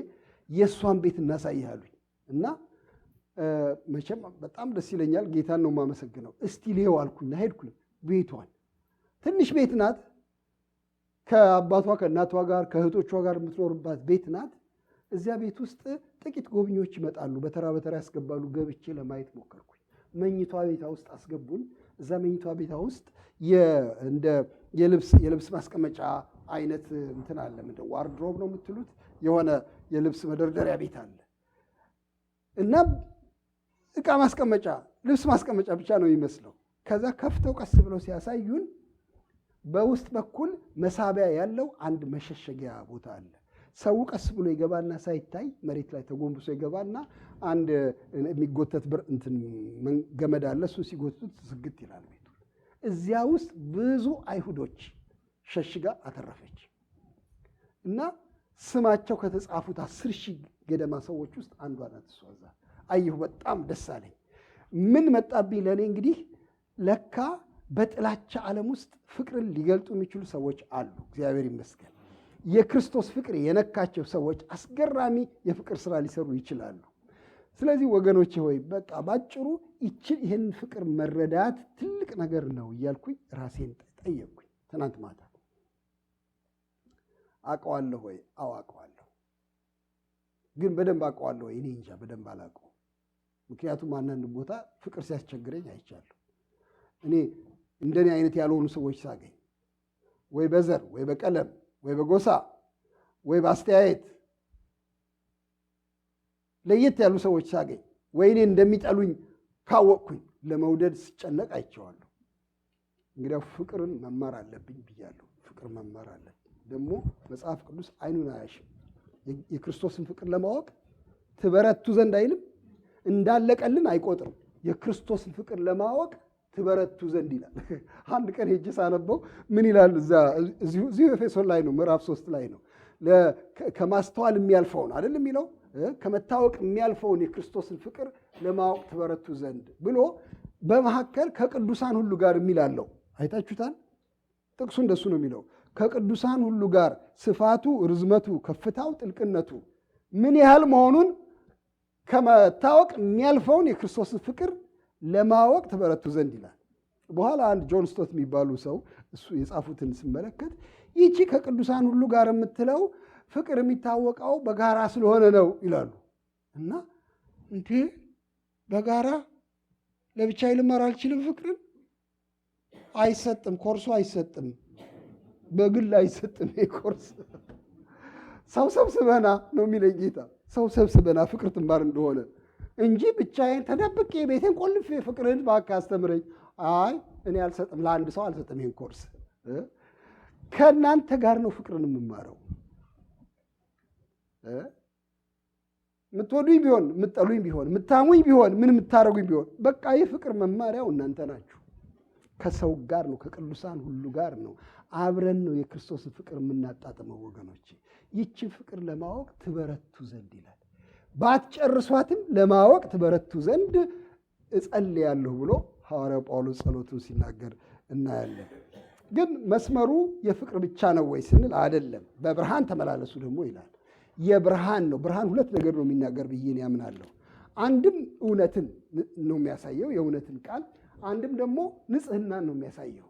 የእሷን ቤት እናሳይሃሉኝ እና መቼም በጣም ደስ ይለኛል። ጌታን ነው የማመሰግነው። እስቲ ሊየው አልኩኝና ሄድኩኝ። ቤቷን ትንሽ ቤት ናት። ከአባቷ ከእናቷ ጋር ከእህቶቿ ጋር የምትኖርባት ቤት ናት። እዚያ ቤት ውስጥ ጥቂት ጎብኚዎች ይመጣሉ፣ በተራ ያስገባሉ። ገብቼ ለማየት ሞከርኩኝ። መኝቷ ቤታ ውስጥ አስገቡን። እዛ መኝቷ ቤታ ውስጥ እንደ የልብስ ማስቀመጫ አይነት እንትን አለ። ምንድን ዋርድሮብ ነው የምትሉት? የሆነ የልብስ መደርደሪያ ቤት አለ እና ዕቃ ማስቀመጫ ልብስ ማስቀመጫ ብቻ ነው የሚመስለው። ከዛ ከፍተው ቀስ ብለው ሲያሳዩን በውስጥ በኩል መሳቢያ ያለው አንድ መሸሸጊያ ቦታ አለ። ሰው ቀስ ብሎ ይገባና ሳይታይ መሬት ላይ ተጎንብሶ ይገባና አንድ የሚጎተት ገመድ አለ። እሱ ሲጎትቱት ስግት ይላል ቤቱ። እዚያ ውስጥ ብዙ አይሁዶች ሸሽጋ አተረፈች እና ስማቸው ከተጻፉት 10,000 ገደማ ሰዎች ውስጥ አንዷ ናት እሷ። እዛ አየሁ፣ በጣም ደስ አለኝ። ምን መጣብኝ ለእኔ እንግዲህ ለካ በጥላቻ ዓለም ውስጥ ፍቅርን ሊገልጡ የሚችሉ ሰዎች አሉ። እግዚአብሔር ይመስገን። የክርስቶስ ፍቅር የነካቸው ሰዎች አስገራሚ የፍቅር ስራ ሊሰሩ ይችላሉ። ስለዚህ ወገኖቼ ሆይ በቃ ባጭሩ ይህን ፍቅር መረዳት ትልቅ ነገር ነው እያልኩኝ ራሴን ጠየቅኩኝ። ትናንት ማታ አውቀዋለሁ ወይ? አዎ አውቀዋለሁ። ግን በደንብ አውቀዋለሁ ወይ? እኔ እንጃ፣ በደንብ አላውቀውም። ምክንያቱም አንዳንድ ቦታ ፍቅር ሲያስቸግረኝ አይቻለሁ። እኔ እንደኔ አይነት ያልሆኑ ሰዎች ሳገኝ ወይ በዘር ወይ በቀለም ወይ በጎሳ ወይ በአስተያየት ለየት ያሉ ሰዎች ሳገኝ ወይ እኔ እንደሚጠሉኝ ካወቅኩኝ ለመውደድ ስጨነቅ አይቼዋለሁ። እንግዲያው ፍቅርን መማር አለብኝ ብያለሁ። ፍቅር መማር አለብኝ። ደግሞ መጽሐፍ ቅዱስ አይኑን አያሽም። የክርስቶስን ፍቅር ለማወቅ ትበረቱ ዘንድ አይልም፣ እንዳለቀልን አይቆጥርም። የክርስቶስን ፍቅር ለማወቅ ትበረቱ ዘንድ ይላል። አንድ ቀን ሄጄ ሳነበው ምን ይላል? እዚሁ ኤፌሶን ላይ ነው፣ ምዕራፍ 3 ላይ ነው። ከማስተዋል የሚያልፈውን አይደል የሚለው፣ ከመታወቅ የሚያልፈውን የክርስቶስን ፍቅር ለማወቅ ትበረቱ ዘንድ ብሎ በመካከል ከቅዱሳን ሁሉ ጋር የሚላለው አይታችሁታል። ጥቅሱ እንደሱ ነው የሚለው። ከቅዱሳን ሁሉ ጋር ስፋቱ፣ ርዝመቱ፣ ከፍታው፣ ጥልቅነቱ ምን ያህል መሆኑን ከመታወቅ የሚያልፈውን የክርስቶስን ፍቅር ለማወቅ ትበረቱ ዘንድ ይላል። በኋላ አንድ ጆን ስቶት የሚባሉ ሰው እሱ የጻፉትን ስመለከት ይቺ ከቅዱሳን ሁሉ ጋር የምትለው ፍቅር የሚታወቀው በጋራ ስለሆነ ነው ይላሉ። እና እንዴ በጋራ ለብቻ ልማር አልችልም? ፍቅርን አይሰጥም፣ ኮርሱ አይሰጥም፣ በግል አይሰጥም። ኮርስ ሰው ሰብስበና ነው የሚለኝ ጌታ። ሰው ሰብስበና ፍቅር ትማር እንደሆነ እንጂ ብቻዬን ተደብቄ ቤቴን ቆልፌ ፍቅርን እባክህ አስተምረኝ፣ አይ እኔ አልሰጥም፣ ለአንድ ሰው አልሰጥም ይሄን ኮርስ። ከእናንተ ጋር ነው ፍቅርን የምማረው። የምትወዱኝ ቢሆን የምትጠሉኝ ቢሆን የምታሙኝ ቢሆን ምን የምታረጉኝ ቢሆን በቃ የፍቅር መማሪያው እናንተ ናችሁ። ከሰው ጋር ነው፣ ከቅዱሳን ሁሉ ጋር ነው፣ አብረን ነው የክርስቶስን ፍቅር የምናጣጥመው ወገኖች። ይችን ፍቅር ለማወቅ ትበረቱ ዘንድ ይላል። ባትጨርሷትም ለማወቅ ትበረቱ ዘንድ እጸልያለሁ ብሎ ሐዋርያው ጳውሎስ ጸሎቱን ሲናገር እናያለን። ግን መስመሩ የፍቅር ብቻ ነው ወይ ስንል አይደለም። በብርሃን ተመላለሱ ደግሞ ይላል። የብርሃን ነው። ብርሃን ሁለት ነገር ነው የሚናገር ብዬ ያምናለሁ። አንድም እውነትን ነው የሚያሳየው፣ የእውነትን ቃል፣ አንድም ደግሞ ንጽህናን ነው የሚያሳየው።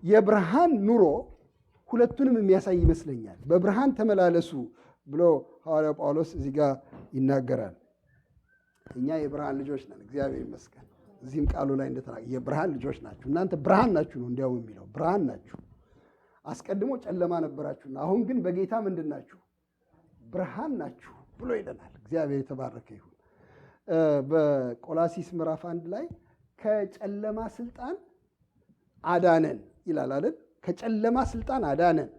የብርሃን ኑሮ ሁለቱንም የሚያሳይ ይመስለኛል። በብርሃን ተመላለሱ ብሎ ሐዋርያው ጳውሎስ እዚህ ጋር ይናገራል። እኛ የብርሃን ልጆች ነን፣ እግዚአብሔር ይመስገን። እዚህም ቃሉ ላይ እንደተናገረ የብርሃን ልጆች ናችሁ፣ እናንተ ብርሃን ናችሁ ነው እንዲያው የሚለው። ብርሃን ናችሁ፣ አስቀድሞ ጨለማ ነበራችሁና አሁን ግን በጌታ ምንድን ናችሁ? ብርሃን ናችሁ ብሎ ይለናል። እግዚአብሔር የተባረከ ይሁን። በቆላሲስ ምዕራፍ 1 ላይ ከጨለማ ስልጣን አዳነን ይላል አይደል? ከጨለማ ስልጣን አዳነን፣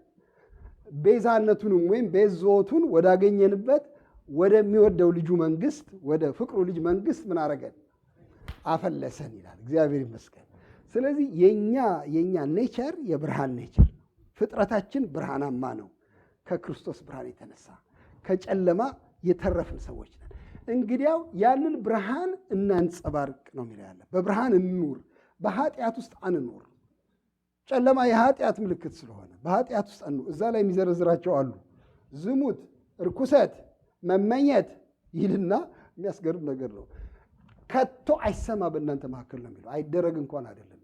ቤዛነቱንም ወይም ቤዞቱን ወዳገኘንበት ወደሚወደው ልጁ መንግስት፣ ወደ ፍቅሩ ልጅ መንግስት ምን አረገን? አፈለሰን ይላል። እግዚአብሔር ይመስገን። ስለዚህ የኛ ኔቸር የብርሃን ኔቸር ነው። ፍጥረታችን ብርሃናማ ነው። ከክርስቶስ ብርሃን የተነሳ ከጨለማ የተረፍን ሰዎች ነን። እንግዲያው ያንን ብርሃን እናንጸባርቅ ነው የሚለው ያለ። በብርሃን እንኑር፣ በኃጢአት ውስጥ አንኑር። ጨለማ የኃጢአት ምልክት ስለሆነ በኃጢአት ውስጥ አንኑር። እዛ ላይ የሚዘረዝራቸው አሉ። ዝሙት፣ እርኩሰት፣ መመኘት ይልና የሚያስገርም ነገር ነው። ከቶ አይሰማ በእናንተ መካከል ነው የሚለው። አይደረግ እንኳን አይደለም።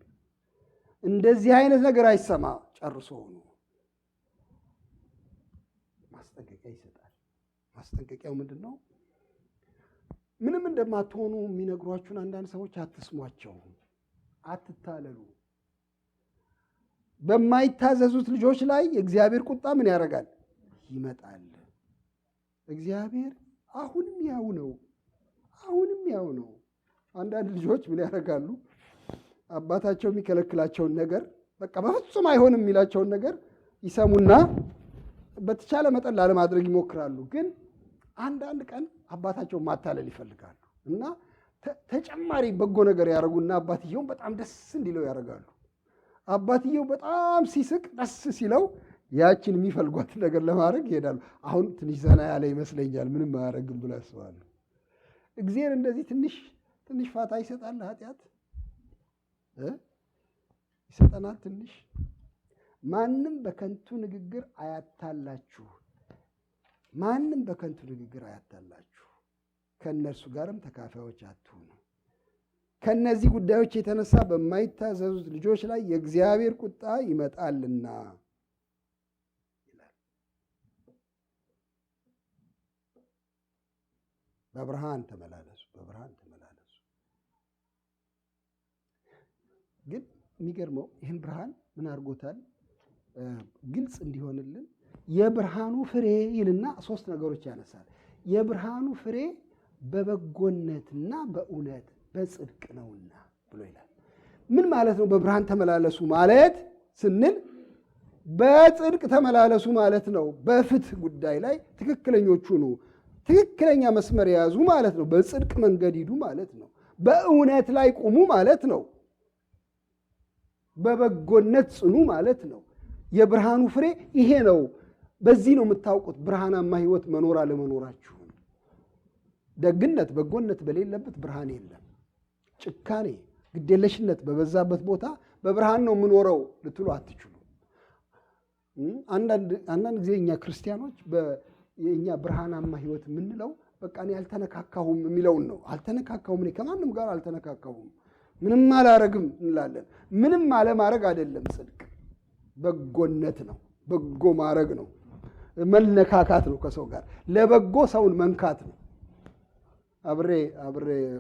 እንደዚህ አይነት ነገር አይሰማ ጨርሶ ሆኖ ማስጠንቀቂያ ይሰጣል። ማስጠንቀቂያው ምንድን ነው? ምንም እንደማትሆኑ የሚነግሯችሁን አንዳንድ ሰዎች አትስሟቸው፣ አትታለሉ። በማይታዘዙት ልጆች ላይ የእግዚአብሔር ቁጣ ምን ያደርጋል? ይመጣል። እግዚአብሔር አሁንም ያው ነው፣ አሁንም ያው ነው። አንዳንድ ልጆች ምን ያደርጋሉ? አባታቸው የሚከለክላቸውን ነገር በቃ በፍጹም አይሆንም የሚላቸውን ነገር ይሰሙና በተቻለ መጠን ላለማድረግ ይሞክራሉ። ግን አንዳንድ ቀን አባታቸውን ማታለል ይፈልጋሉ እና ተጨማሪ በጎ ነገር ያደርጉና አባትየውን በጣም ደስ እንዲለው ያደርጋሉ። አባትየው በጣም ሲስቅ ደስ ሲለው ያችን የሚፈልጓት ነገር ለማድረግ ይሄዳሉ። አሁን ትንሽ ዘና ያለ ይመስለኛል፣ ምንም አያደርግም ብሎ ያስባሉ። እግዚአብሔር እንደዚህ ትንሽ ፋታ ይሰጣል። ኃጢአት ይሰጠናል ትንሽ። ማንም በከንቱ ንግግር አያታላችሁ፣ ማንም በከንቱ ንግግር አያታላችሁ፣ ከእነርሱ ጋርም ተካፋዮች አትሁኑ። ከእነዚህ ጉዳዮች የተነሳ በማይታዘዙት ልጆች ላይ የእግዚአብሔር ቁጣ ይመጣልና ይላል። በብርሃን ተመላለሱ፣ በብርሃን ተመላለሱ። ግን የሚገርመው ይህን ብርሃን ምን አድርጎታል? ግልጽ እንዲሆንልን የብርሃኑ ፍሬ ይልና 3 ነገሮች ያነሳል። የብርሃኑ ፍሬ በበጎነትና በእውነት በጽድቅ ነውና ብሎ ይላል። ምን ማለት ነው? በብርሃን ተመላለሱ ማለት ስንል በጽድቅ ተመላለሱ ማለት ነው። በፍትህ ጉዳይ ላይ ትክክለኞቹ ነው፣ ትክክለኛ መስመር የያዙ ማለት ነው። በጽድቅ መንገድ ሂዱ ማለት ነው። በእውነት ላይ ቁሙ ማለት ነው። በበጎነት ጽኑ ማለት ነው። የብርሃኑ ፍሬ ይሄ ነው። በዚህ ነው የምታውቁት ብርሃናማ ህይወት መኖር አለመኖራችሁን። ደግነት፣ በጎነት በሌለበት ብርሃን የለም። ጭካኔ፣ ግዴለሽነት በበዛበት ቦታ በብርሃን ነው የምኖረው ልትሉ አትችሉ። አንዳንድ ጊዜ እኛ ክርስቲያኖች የእኛ ብርሃናማ ህይወት የምንለው በቃ እኔ አልተነካካሁም የሚለውን ነው። አልተነካካሁም፣ እኔ ከማንም ጋር አልተነካካሁም፣ ምንም አላረግም እንላለን። ምንም አለማድረግ አይደለም ጽድቅ፣ በጎነት ነው። በጎ ማድረግ ነው። መነካካት ነው ከሰው ጋር፣ ለበጎ ሰውን መንካት ነው። አብሬ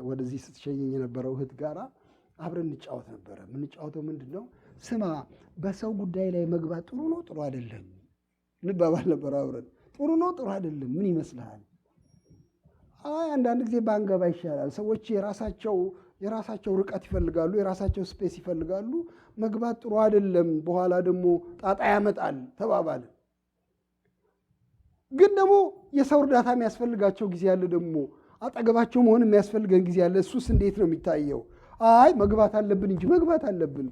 ወደዚህ ስትሸኘኝ የነበረው እህት ጋራ አብረን እንጫወት ነበረ። የምንጫወተው ምንድን ነው? ስማ በሰው ጉዳይ ላይ መግባት ጥሩ ነው ጥሩ አይደለም እንባባል ነበር አብረን። ጥሩ ነው ጥሩ አይደለም ምን ይመስልሃል? አይ አንዳንድ ጊዜ ባንገባ ይሻላል። ሰዎች የራሳቸው ርቀት ይፈልጋሉ፣ የራሳቸው ስፔስ ይፈልጋሉ። መግባት ጥሩ አይደለም፣ በኋላ ደግሞ ጣጣ ያመጣል ተባባልን። ግን ደግሞ የሰው እርዳታ የሚያስፈልጋቸው ጊዜ ያለ፣ ደግሞ አጠገባቸው መሆን የሚያስፈልገን ጊዜ ያለ። እሱስ እንዴት ነው የሚታየው? አይ መግባት አለብን እንጂ መግባት አለብን።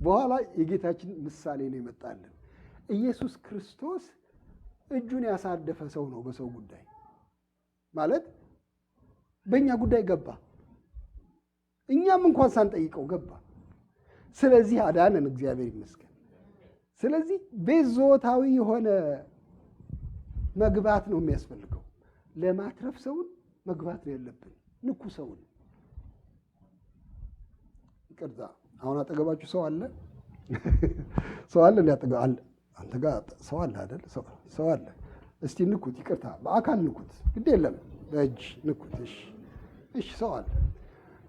በኋላ የጌታችን ምሳሌ ነው ይመጣልን። ኢየሱስ ክርስቶስ እጁን ያሳደፈ ሰው ነው። በሰው ጉዳይ ማለት በእኛ ጉዳይ ገባ፣ እኛም እንኳን ሳንጠይቀው ገባ። ስለዚህ አዳነን፣ እግዚአብሔር ይመስገን። ስለዚህ ቤዞታዊ የሆነ መግባት ነው የሚያስፈልገው። ለማትረፍ ሰውን መግባት ነው ያለብን። ንኩ ሰውን። ይቅርታ፣ አሁን አጠገባችሁ ሰው አለ? ሰው አለ? አንተ ጋር ሰው አለ አይደል? ሰው አለ። እስቲ ንኩት። ይቅርታ፣ በአካል ንኩት። ግድ የለም በእጅ ንኩት። እሺ፣ ሰው አለ።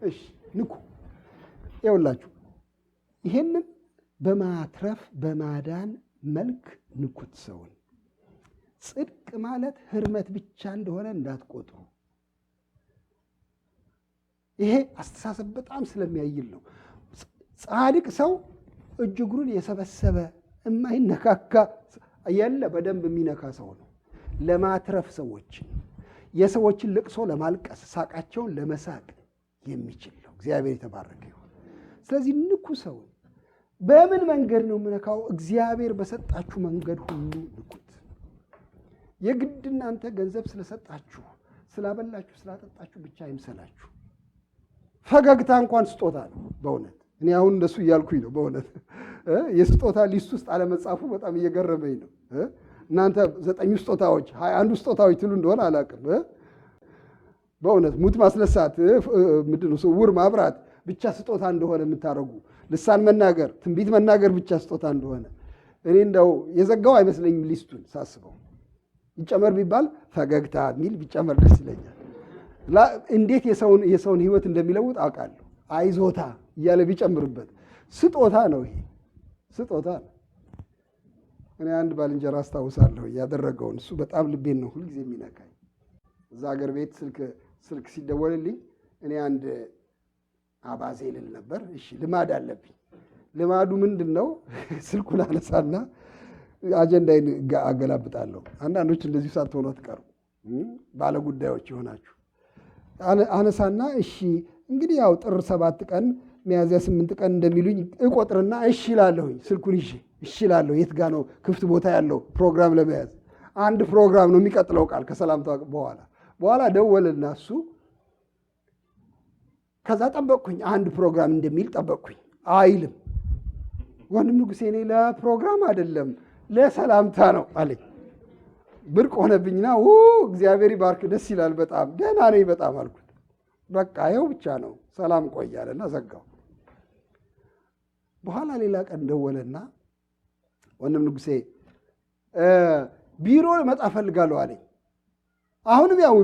እሺ፣ ንኩ። ይኸውላችሁ ይሄንን በማትረፍ በማዳን መልክ ንኩት ሰውን። ጽድቅ ማለት ህርመት ብቻ እንደሆነ እንዳትቆጥሩ። ይሄ አስተሳሰብ በጣም ስለሚያይል ነው። ጻድቅ ሰው እጅ እግሩን የሰበሰበ የማይነካካ የለ፣ በደንብ የሚነካ ሰው ነው። ለማትረፍ ሰዎችን፣ የሰዎችን ልቅሶ ለማልቀስ፣ ሳቃቸውን ለመሳቅ የሚችል ነው። እግዚአብሔር የተባረከ ይሁን። ስለዚህ ንኩ ሰው። በምን መንገድ ነው የምነካው? እግዚአብሔር በሰጣችሁ መንገድ ሁሉ ንኩት። የግድ እናንተ ገንዘብ ስለሰጣችሁ፣ ስላበላችሁ፣ ስላጠጣችሁ ብቻ አይምሰላችሁ። ፈገግታ እንኳን ስጦታ ነው በእውነት። እኔ አሁን እንደሱ እያልኩኝ ነው በእውነት። የስጦታ ሊስት ውስጥ አለመጻፉ በጣም እየገረመኝ ነው። እናንተ 9 ስጦታዎች 21 ስጦታዎች ትሉ እንደሆነ አላውቅም። በእውነት ሙት ማስነሳት፣ ምንድን ነው ስውር ማብራት ብቻ ስጦታ እንደሆነ የምታደርጉ፣ ልሳን መናገር፣ ትንቢት መናገር ብቻ ስጦታ እንደሆነ እኔ እንደው የዘጋው አይመስለኝም። ሊስቱን ሳስበው ይጨመር ቢባል ፈገግታ የሚል ቢጨመር ደስ ይለኛል። እንዴት የሰውን ሕይወት እንደሚለውጥ አውቃለሁ። አይዞታ እያለ ቢጨምርበት ስጦታ ነው። ይሄ ስጦታ ነው። እኔ አንድ ባልንጀራ አስታውሳለሁ ያደረገውን። እሱ በጣም ልቤን ነው ሁልጊዜ የሚነካኝ። እዛ ሀገር ቤት ስልክ ሲደወልልኝ እኔ አንድ አባዜ ልል ነበር። እሺ ልማድ አለብኝ። ልማዱ ምንድን ነው? ስልኩን አነሳና አጀንዳይን አገላብጣለሁ። አንዳንዶች እንደዚሁ ሳትሆኑ አትቀሩ፣ ባለ ጉዳዮች ይሆናችሁ። አነሳና እሺ እንግዲህ ያው ጥር 7 ቀን ሚያዝያ 8 ቀን እንደሚሉኝ እቆጥርና እሺ እላለሁኝ። ስልኩን ይዤ እሺ እላለሁ። የት ጋ ነው ክፍት ቦታ ያለው ፕሮግራም ለመያዝ? አንድ ፕሮግራም ነው የሚቀጥለው ቃል ከሰላምታ በኋላ ደወልና እሱ ከዛ ጠበቅኩኝ። አንድ ፕሮግራም እንደሚል ጠበቅኩኝ። አይልም። ወንድም ንጉሴ እኔ ለፕሮግራም አይደለም ለሰላምታ ነው አለኝ። ብርቅ ሆነብኝና እግዚአብሔር ይባርክ ደስ ይላል በጣም ደህና ነኝ በጣም አልኩት። በቃ ይኸው ብቻ ነው ሰላም ቆያለና ዘጋው። በኋላ ሌላ ቀን ደወለና ወንድም ንጉሴ ቢሮ መጣ ፈልጋለሁ አለኝ። አሁንም ያው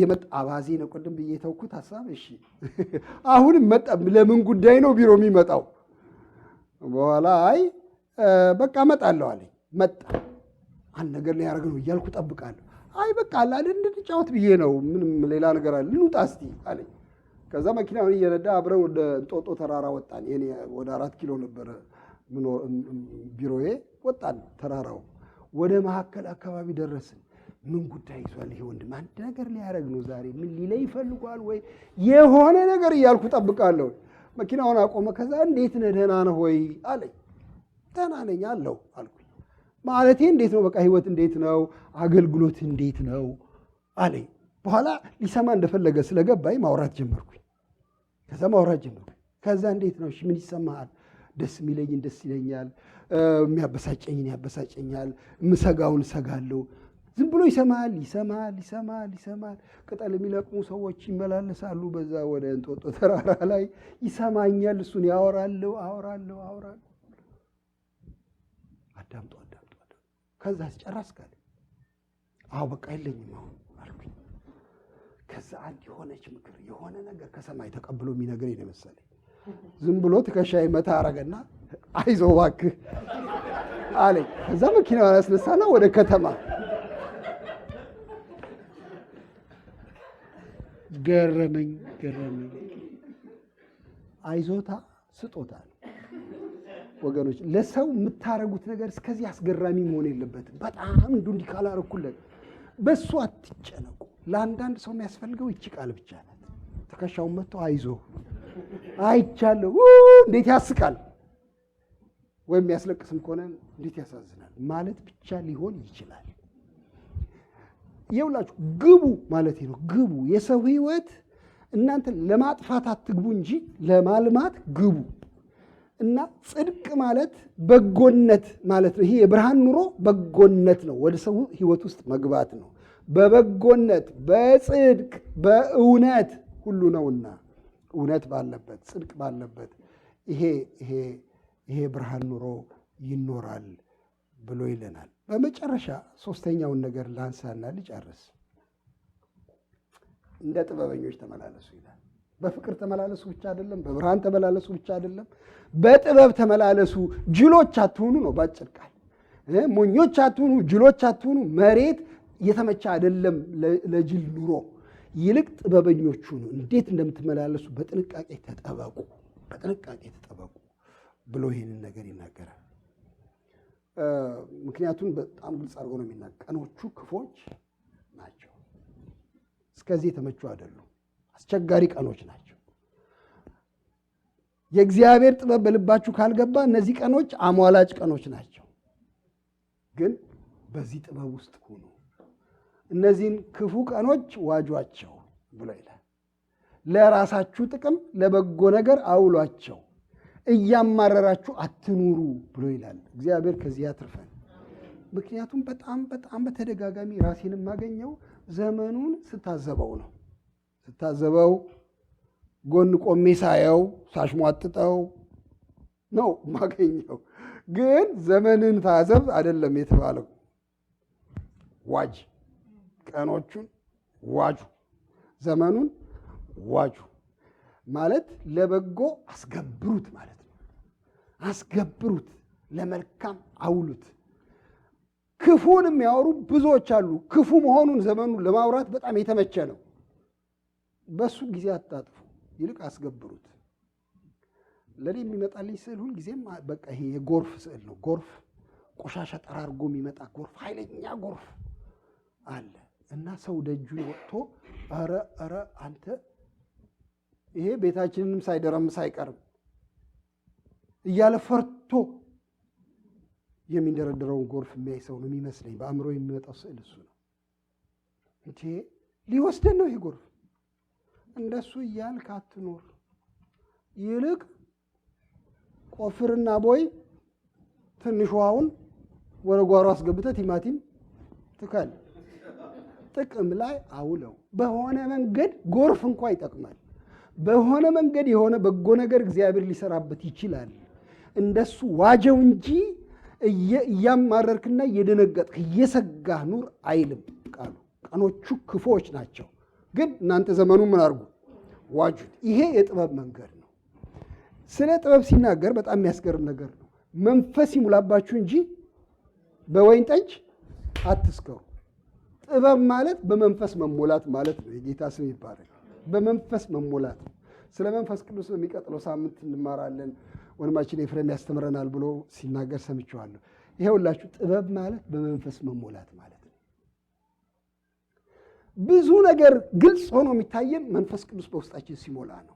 የመጣ አባዜ ነው ቅድም ብዬ ተውኩት ሀሳብ። እሺ አሁንም መጣ። ለምን ጉዳይ ነው ቢሮ የሚመጣው? በኋላ አይ በቃ እመጣለሁ አለኝ። መጣ። አንድ ነገር ሊያደርግ ነው እያልኩ ጠብቃለሁ። አይ በቃ አለ እንድንጫወት ብዬ ነው፣ ምንም ሌላ ነገር አለ ልንውጣ እስቲ አለኝ። ከዛ መኪናውን እየነዳ አብረን ወደ እንጦጦ ተራራ ወጣን። የኔ ወደ 4 ኪሎ ነበረ ቢሮዬ። ወጣን ተራራው። ወደ መካከል አካባቢ ደረስን። ምን ጉዳይ ይዟል ይሄ ወንድም? አንድ ነገር ሊያደርግ ነው ዛሬ። ምን ሊለይ ይፈልጓል ወይ የሆነ ነገር እያልኩ ጠብቃለሁ። መኪናውን አቆመ። ከዛ እንዴት ነህ ደህና ነህ ወይ አለኝ። ደህና ነኝ አለው አልኩኝ። ማለቴ እንዴት ነው በቃ ህይወት እንዴት ነው አገልግሎት እንዴት ነው አለኝ። በኋላ ሊሰማ እንደፈለገ ስለገባኝ ማውራት ጀመርኩኝ። ከዛ እንዴት ነው እሺ ምን ይሰማሃል? ደስ የሚለኝን ደስ ይለኛል፣ የሚያበሳጨኝን ያበሳጨኛል፣ የምሰጋውን እሰጋለሁ። ዝም ብሎ ይሰማል። ቅጠል የሚለቅሙ ሰዎች ይመላለሳሉ በዛ ወደ እንጦጦ ተራራ ላይ። ይሰማኛል፣ እሱን አወራለሁ። አዳምጦ ከዛ ጨረስክ አለ። አዎ በቃ የለኝም አሁን አልኩኝ። ከዛ አንድ የሆነች ምክር የሆነ ነገር ከሰማይ ተቀብሎ የሚነግረኝ ነው መሰለኝ። ዝም ብሎ ትከሻዬ መታ አረገና አይዞህ እባክህ አለኝ። ከዛ መኪናውን አስነሳና ወደ ከተማ ገረመኝ። አይዞታ ስጦታ ነው ወገኖች። ለሰው የምታረጉት ነገር እስከዚህ አስገራሚ መሆን የለበትም። በጣም እንዲህ ካላረኩለት በእሱ አትጨነቁ። ለአንዳንድ ሰው የሚያስፈልገው ይቺ ቃል ብቻ ናት። ትከሻውን መጥቶ አይዞህ አይቻለሁ እንዴት ያስቃል፣ ወይም ያስለቅስም ከሆነ እንዴት ያሳዝናል ማለት ብቻ ሊሆን ይችላል። ይኸውላችሁ ግቡ ማለት ነው። ግቡ። የሰው ህይወት እናንተ ለማጥፋት አትግቡ እንጂ ለማልማት ግቡ። እና ጽድቅ ማለት በጎነት ማለት ነው። ይሄ የብርሃን ኑሮ በጎነት ነው። ወደ ሰው ህይወት ውስጥ መግባት ነው። በበጎነት በጽድቅ በእውነት ሁሉ ነውና እውነት ባለበት ጽድቅ ባለበት ይሄ ብርሃን ኑሮ ይኖራል ብሎ ይለናል። በመጨረሻ ሶስተኛውን ነገር ላንሳና ልጨርስ። እንደ ጥበበኞች ተመላለሱ ይላል። በፍቅር ተመላለሱ ብቻ አይደለም፣ በብርሃን ተመላለሱ ብቻ አይደለም፣ በጥበብ ተመላለሱ። ጅሎች አትሁኑ ነው ባጭር ቃል። ሞኞች አትሁኑ፣ ጅሎች አትሁኑ። መሬት የተመቻ አይደለም ለጅል ኑሮ። ይልቅ ጥበበኞች ሁኑ። እንዴት እንደምትመላለሱ በጥንቃቄ ተጠበቁ ብሎ ይህንን ነገር ይናገራል። ምክንያቱም በጣም ግልጽ አድርጎ ነው የሚናገር። ቀኖቹ ክፎች ናቸው። እስከዚህ የተመቹ አይደሉም። አስቸጋሪ ቀኖች ናቸው። የእግዚአብሔር ጥበብ በልባችሁ ካልገባ እነዚህ ቀኖች አሟላጭ ቀኖች ናቸው። ግን በዚህ ጥበብ ውስጥ ሁኑ፣ እነዚህን ክፉ ቀኖች ዋጇቸው ብሎ ይላል። ለራሳችሁ ጥቅም ለበጎ ነገር አውሏቸው፣ እያማረራችሁ አትኑሩ ብሎ ይላል። እግዚአብሔር ከዚህ ያትርፈን። ምክንያቱም በጣም በተደጋጋሚ ራሴን የማገኘው ዘመኑን ስታዘበው ነው። ስታዘበው ጎን ቆሜ ሳየው ሳሽሟጥጠው ነው የማገኘው። ግን ዘመንን ታዘብ አይደለም የተባለው። ዋጅ፣ ቀኖቹን ዋጁ፣ ዘመኑን ዋጁ ማለት ለበጎ አስገብሩት ማለት ነው። አስገብሩት፣ ለመልካም አውሉት። ክፉን የሚያወሩ ብዙዎች አሉ። ክፉ መሆኑን ዘመኑን ለማውራት በጣም የተመቸ ነው። በሱ ጊዜ አታጥፉ፣ ይልቅ አስገብሩት። ለኔ የሚመጣልኝ ስዕል ሁልጊዜም በቃ ይሄ የጎርፍ ስዕል ነው። ጎርፍ፣ ቆሻሻ ጠራርጎ የሚመጣ ጎርፍ፣ ኃይለኛ ጎርፍ አለ እና ሰው ደጁን ወጥቶ ኧረ አንተ ይሄ ቤታችንንም ሳይደረምስ አይቀርም እያለ ፈርቶ የሚንደረደረውን ጎርፍ የሚያይ ሰው ነው የሚመስለኝ። በአእምሮ የሚመጣው ስዕል እሱ ነው። እንዴ ሊወስደን ነው ይሄ ጎርፍ። እንደሱ እያልክ አትኖር። ይልቅ ቆፍርና ቦይ፣ ትንሽ ውሃውን ወደ ጓሮ አስገብተህ ቲማቲም ትከል፣ ጥቅም ላይ አውለው። በሆነ መንገድ ጎርፍ እንኳ ይጠቅማል። በሆነ መንገድ የሆነ በጎ ነገር እግዚአብሔር ሊሰራበት ይችላል። እንደሱ ዋጀው እንጂ እያማረርክና እየደነገጥክ እየሰጋህ ኑር አይልም ቃሉ። ቀኖቹ ክፉዎች ናቸው። ግን እናንተ ዘመኑን ምን አድርጉ? ዋጁት። ይሄ የጥበብ መንገድ ነው። ስለ ጥበብ ሲናገር በጣም የሚያስገርም ነገር ነው። መንፈስ ይሙላባችሁ እንጂ በወይን ጠጅ አትስከሩ። ጥበብ ማለት በመንፈስ መሞላት ማለት ነው። የጌታ ስም ይባረክ። በመንፈስ መሞላት ነው። ስለ መንፈስ ቅዱስ የሚቀጥለው ሳምንት እንማራለን። ወንድማችን ኤፍሬም ያስተምረናል ብሎ ሲናገር ሰምቼዋለሁ። ይሄውላችሁ ጥበብ ማለት በመንፈስ መሞላት ማለት ነው። ብዙ ነገር ግልጽ ሆኖ የሚታየን መንፈስ ቅዱስ በውስጣችን ሲሞላ ነው።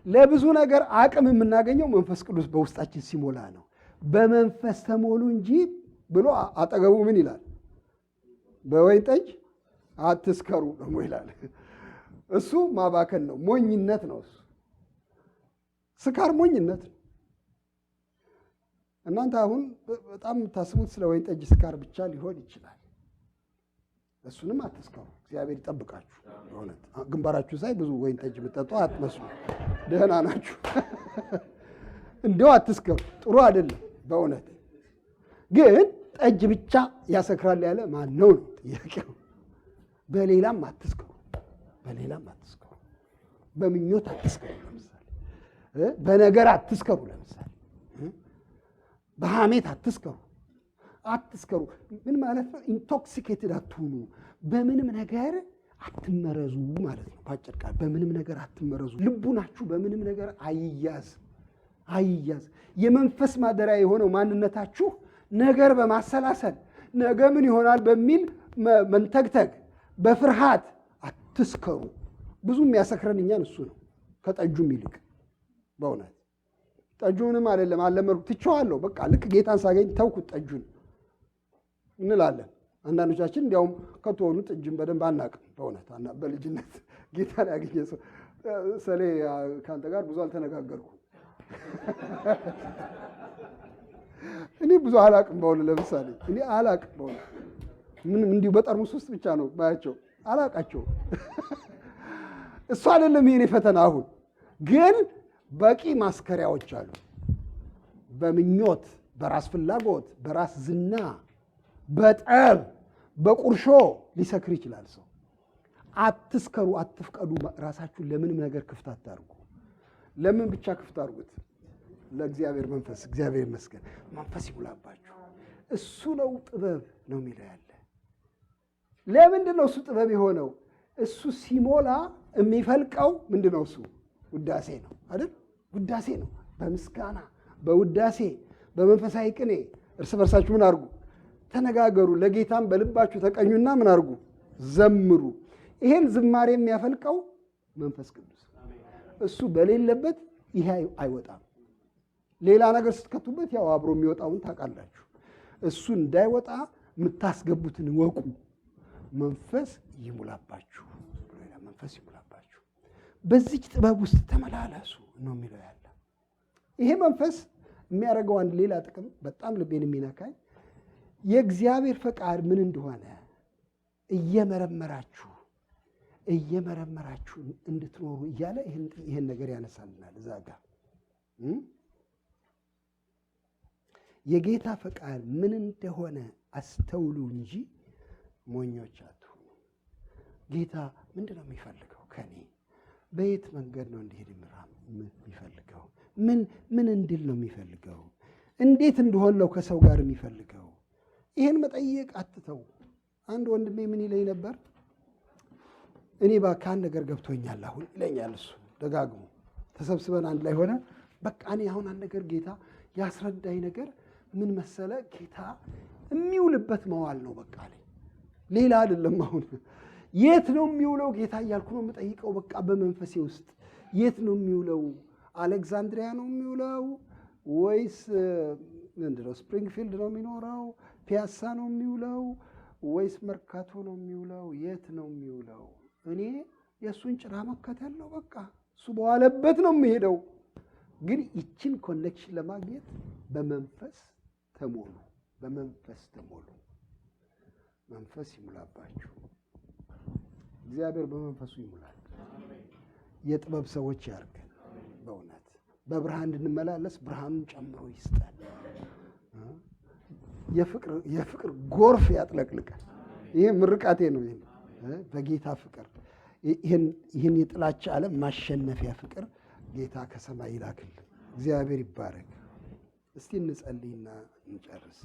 ለብዙ ነገር አቅም የምናገኘው መንፈስ ቅዱስ በውስጣችን ሲሞላ ነው። በመንፈስ ተሞሉ እንጂ ብሎ አጠገቡ ምን ይላል? በወይን ጠጅ አትስከሩ ደግሞ ይላል። እሱ ማባከን ነው፣ ሞኝነት ነው። እሱ ስካር ሞኝነት ነው። እናንተ አሁን በጣም የምታስቡት ስለ ወይን ጠጅ ስካር ብቻ ሊሆን ይችላል። እሱንም አትስከሩ፣ እግዚአብሔር ይጠብቃችሁ። በእውነት ግንባራችሁ ሳይ ብዙ ወይን ጠጅ የምትጠጡ አትመስሉ፣ ደህና ናችሁ። እንዲያው አትስከሩ፣ ጥሩ አይደለም በእውነት። ግን ጠጅ ብቻ ያሰክራል ያለ ማን ነው ነው ጥያቄው። በሌላም አትስከሩ፣ በሌላም አትስከሩ። በምኞት አትስከሩ፣ ለምሳሌ በነገር አትስከሩ፣ ለምሳሌ በሐሜት አትስከሩ። አትስከሩ ምን ማለት ነው? ኢንቶክሲኬትድ አትሁኑ፣ በምንም ነገር አትመረዙ ማለት ነው። ባጭር ቃል በምንም ነገር አትመረዙ። ልቡናችሁ በምንም ነገር አይያዝ። የመንፈስ ማደሪያ የሆነው ማንነታችሁ ነገር በማሰላሰል ነገ ምን ይሆናል በሚል መንተግተግ፣ በፍርሃት አትስከሩ። ብዙ የሚያሰክረን እኛን እሱ ነው ከጠጁም ይልቅ በእውነት። ጠጁንም አይደለም አለመርኩ ትቼዋለሁ፣ በቃ ልክ ጌታን ሳገኝ ተውኩት ጠጁን እንላለን። አንዳንዶቻችን እንዲያውም ከተሆኑ ጠጅን በደንብ አናቅም በእውነት። በልጅነት ጌታን ያገኘ ሰው ሰሌ ከአንተ ጋር ብዙ አልተነጋገርኩም። እኔ ብዙ አላቅም በእውነት። ለምሳሌ እኔ አላቅም በእውነት፣ ምንም እንዲሁ በጠርሙስ ውስጥ ብቻ ነው ባያቸው፣ አላቃቸው። እሱ አይደለም የኔ ፈተና። አሁን ግን በቂ ማስከሪያዎች አሉ። በምኞት፣ በራስ ፍላጎት፣ በራስ ዝና፣ በጠብ፣ በቁርሾ ሊሰክር ይችላል ሰው። አትስከሩ፣ አትፍቀዱ። ራሳችሁን ለምንም ነገር ክፍት አታርጉ። ለምን ብቻ ክፍት አርጉት? ለእግዚአብሔር መንፈስ። እግዚአብሔር ይመስገን መንፈስ ይሙላባችሁ። እሱ ነው ጥበብ ነው የሚለው ያለ። ለምንድን ነው እሱ ጥበብ የሆነው? እሱ ሲሞላ የሚፈልቀው ምንድን ነው? እሱ ውዳሴ ነው አይደል? ውዳሴ ነው። በምስጋና በውዳሴ በመንፈሳዊ ቅኔ እርስ በርሳችሁ ምን አርጉ? ተነጋገሩ። ለጌታም በልባችሁ ተቀኙና ምን አርጉ? ዘምሩ። ይሄን ዝማሬ የሚያፈልቀው መንፈስ ቅዱስ። እሱ በሌለበት ይሄ አይወጣም። ሌላ ነገር ስትከቱበት ያው አብሮ የሚወጣውን ታውቃላችሁ። እሱ እንዳይወጣ የምታስገቡትን ወቁ። መንፈስ ይሙላባችሁ፣ መንፈስ ይሙላባችሁ፣ በዚች ጥበብ ውስጥ ተመላለሱ ነው የሚለው ያለ። ይሄ መንፈስ የሚያደርገው አንድ ሌላ ጥቅም በጣም ልቤን የሚነካኝ የእግዚአብሔር ፈቃድ ምን እንደሆነ እየመረመራችሁ እንድትኖሩ እያለ ይህን ነገር ያነሳልናል። እዛ ጋር የጌታ ፈቃድ ምን እንደሆነ አስተውሉ እንጂ ሞኞች አትሁኑ። ጌታ ምንድን ነው የሚፈልገው ከኔ? በየት መንገድ ነው እንዲሄድ የሚፈልገው? ምን እንድል ነው የሚፈልገው? እንዴት እንደሆን ነው ከሰው ጋር የሚፈልገው? ይህን መጠየቅ አትተው። አንድ ወንድሜ ምን ይለኝ ነበር? እኔ እባክህ አንድ ነገር ገብቶኛል አሁን ይለኛል። እሱ ደጋግሞ ተሰብስበን አንድ ላይ ሆነ በቃ እኔ አሁን አንድ ነገር ጌታ ያስረዳኝ ነገር ምን መሰለ? ጌታ የሚውልበት መዋል ነው በቃ ላይ ሌላ አይደለም። አሁን የት ነው የሚውለው ጌታ እያልኩ ነው የምጠይቀው። በቃ በመንፈሴ ውስጥ የት ነው የሚውለው? አሌክዛንድሪያ ነው የሚውለው ወይስ ምንድነው ስፕሪንግፊልድ ነው የሚኖረው? ፒያሳ ነው የሚውለው ወይስ መርካቶ ነው የሚውለው? የት ነው የሚውለው? እኔ የእሱን ጭራ መከተል ነው በቃ እሱ በዋለበት ነው የሚሄደው። ግን ይችን ኮኔክሽን ለማግኘት በመንፈስ ተሞሉ፣ በመንፈስ ተሞሉ። መንፈስ ይሙላባችሁ። እግዚአብሔር በመንፈሱ ይሙላል። የጥበብ ሰዎች ያርገን። በእውነት በብርሃን እንድንመላለስ ብርሃኑን ጨምሮ ይስጠን። የፍቅር ጎርፍ ያጥለቅልቀን። ይሄ ምርቃቴ ነው። በጌታ ፍቅር ይህን የጥላቻ ዓለም ማሸነፊያ ፍቅር ጌታ ከሰማይ ይላክልን። እግዚአብሔር ይባረክ። እስቲ እንጸልይና እንጨርስ።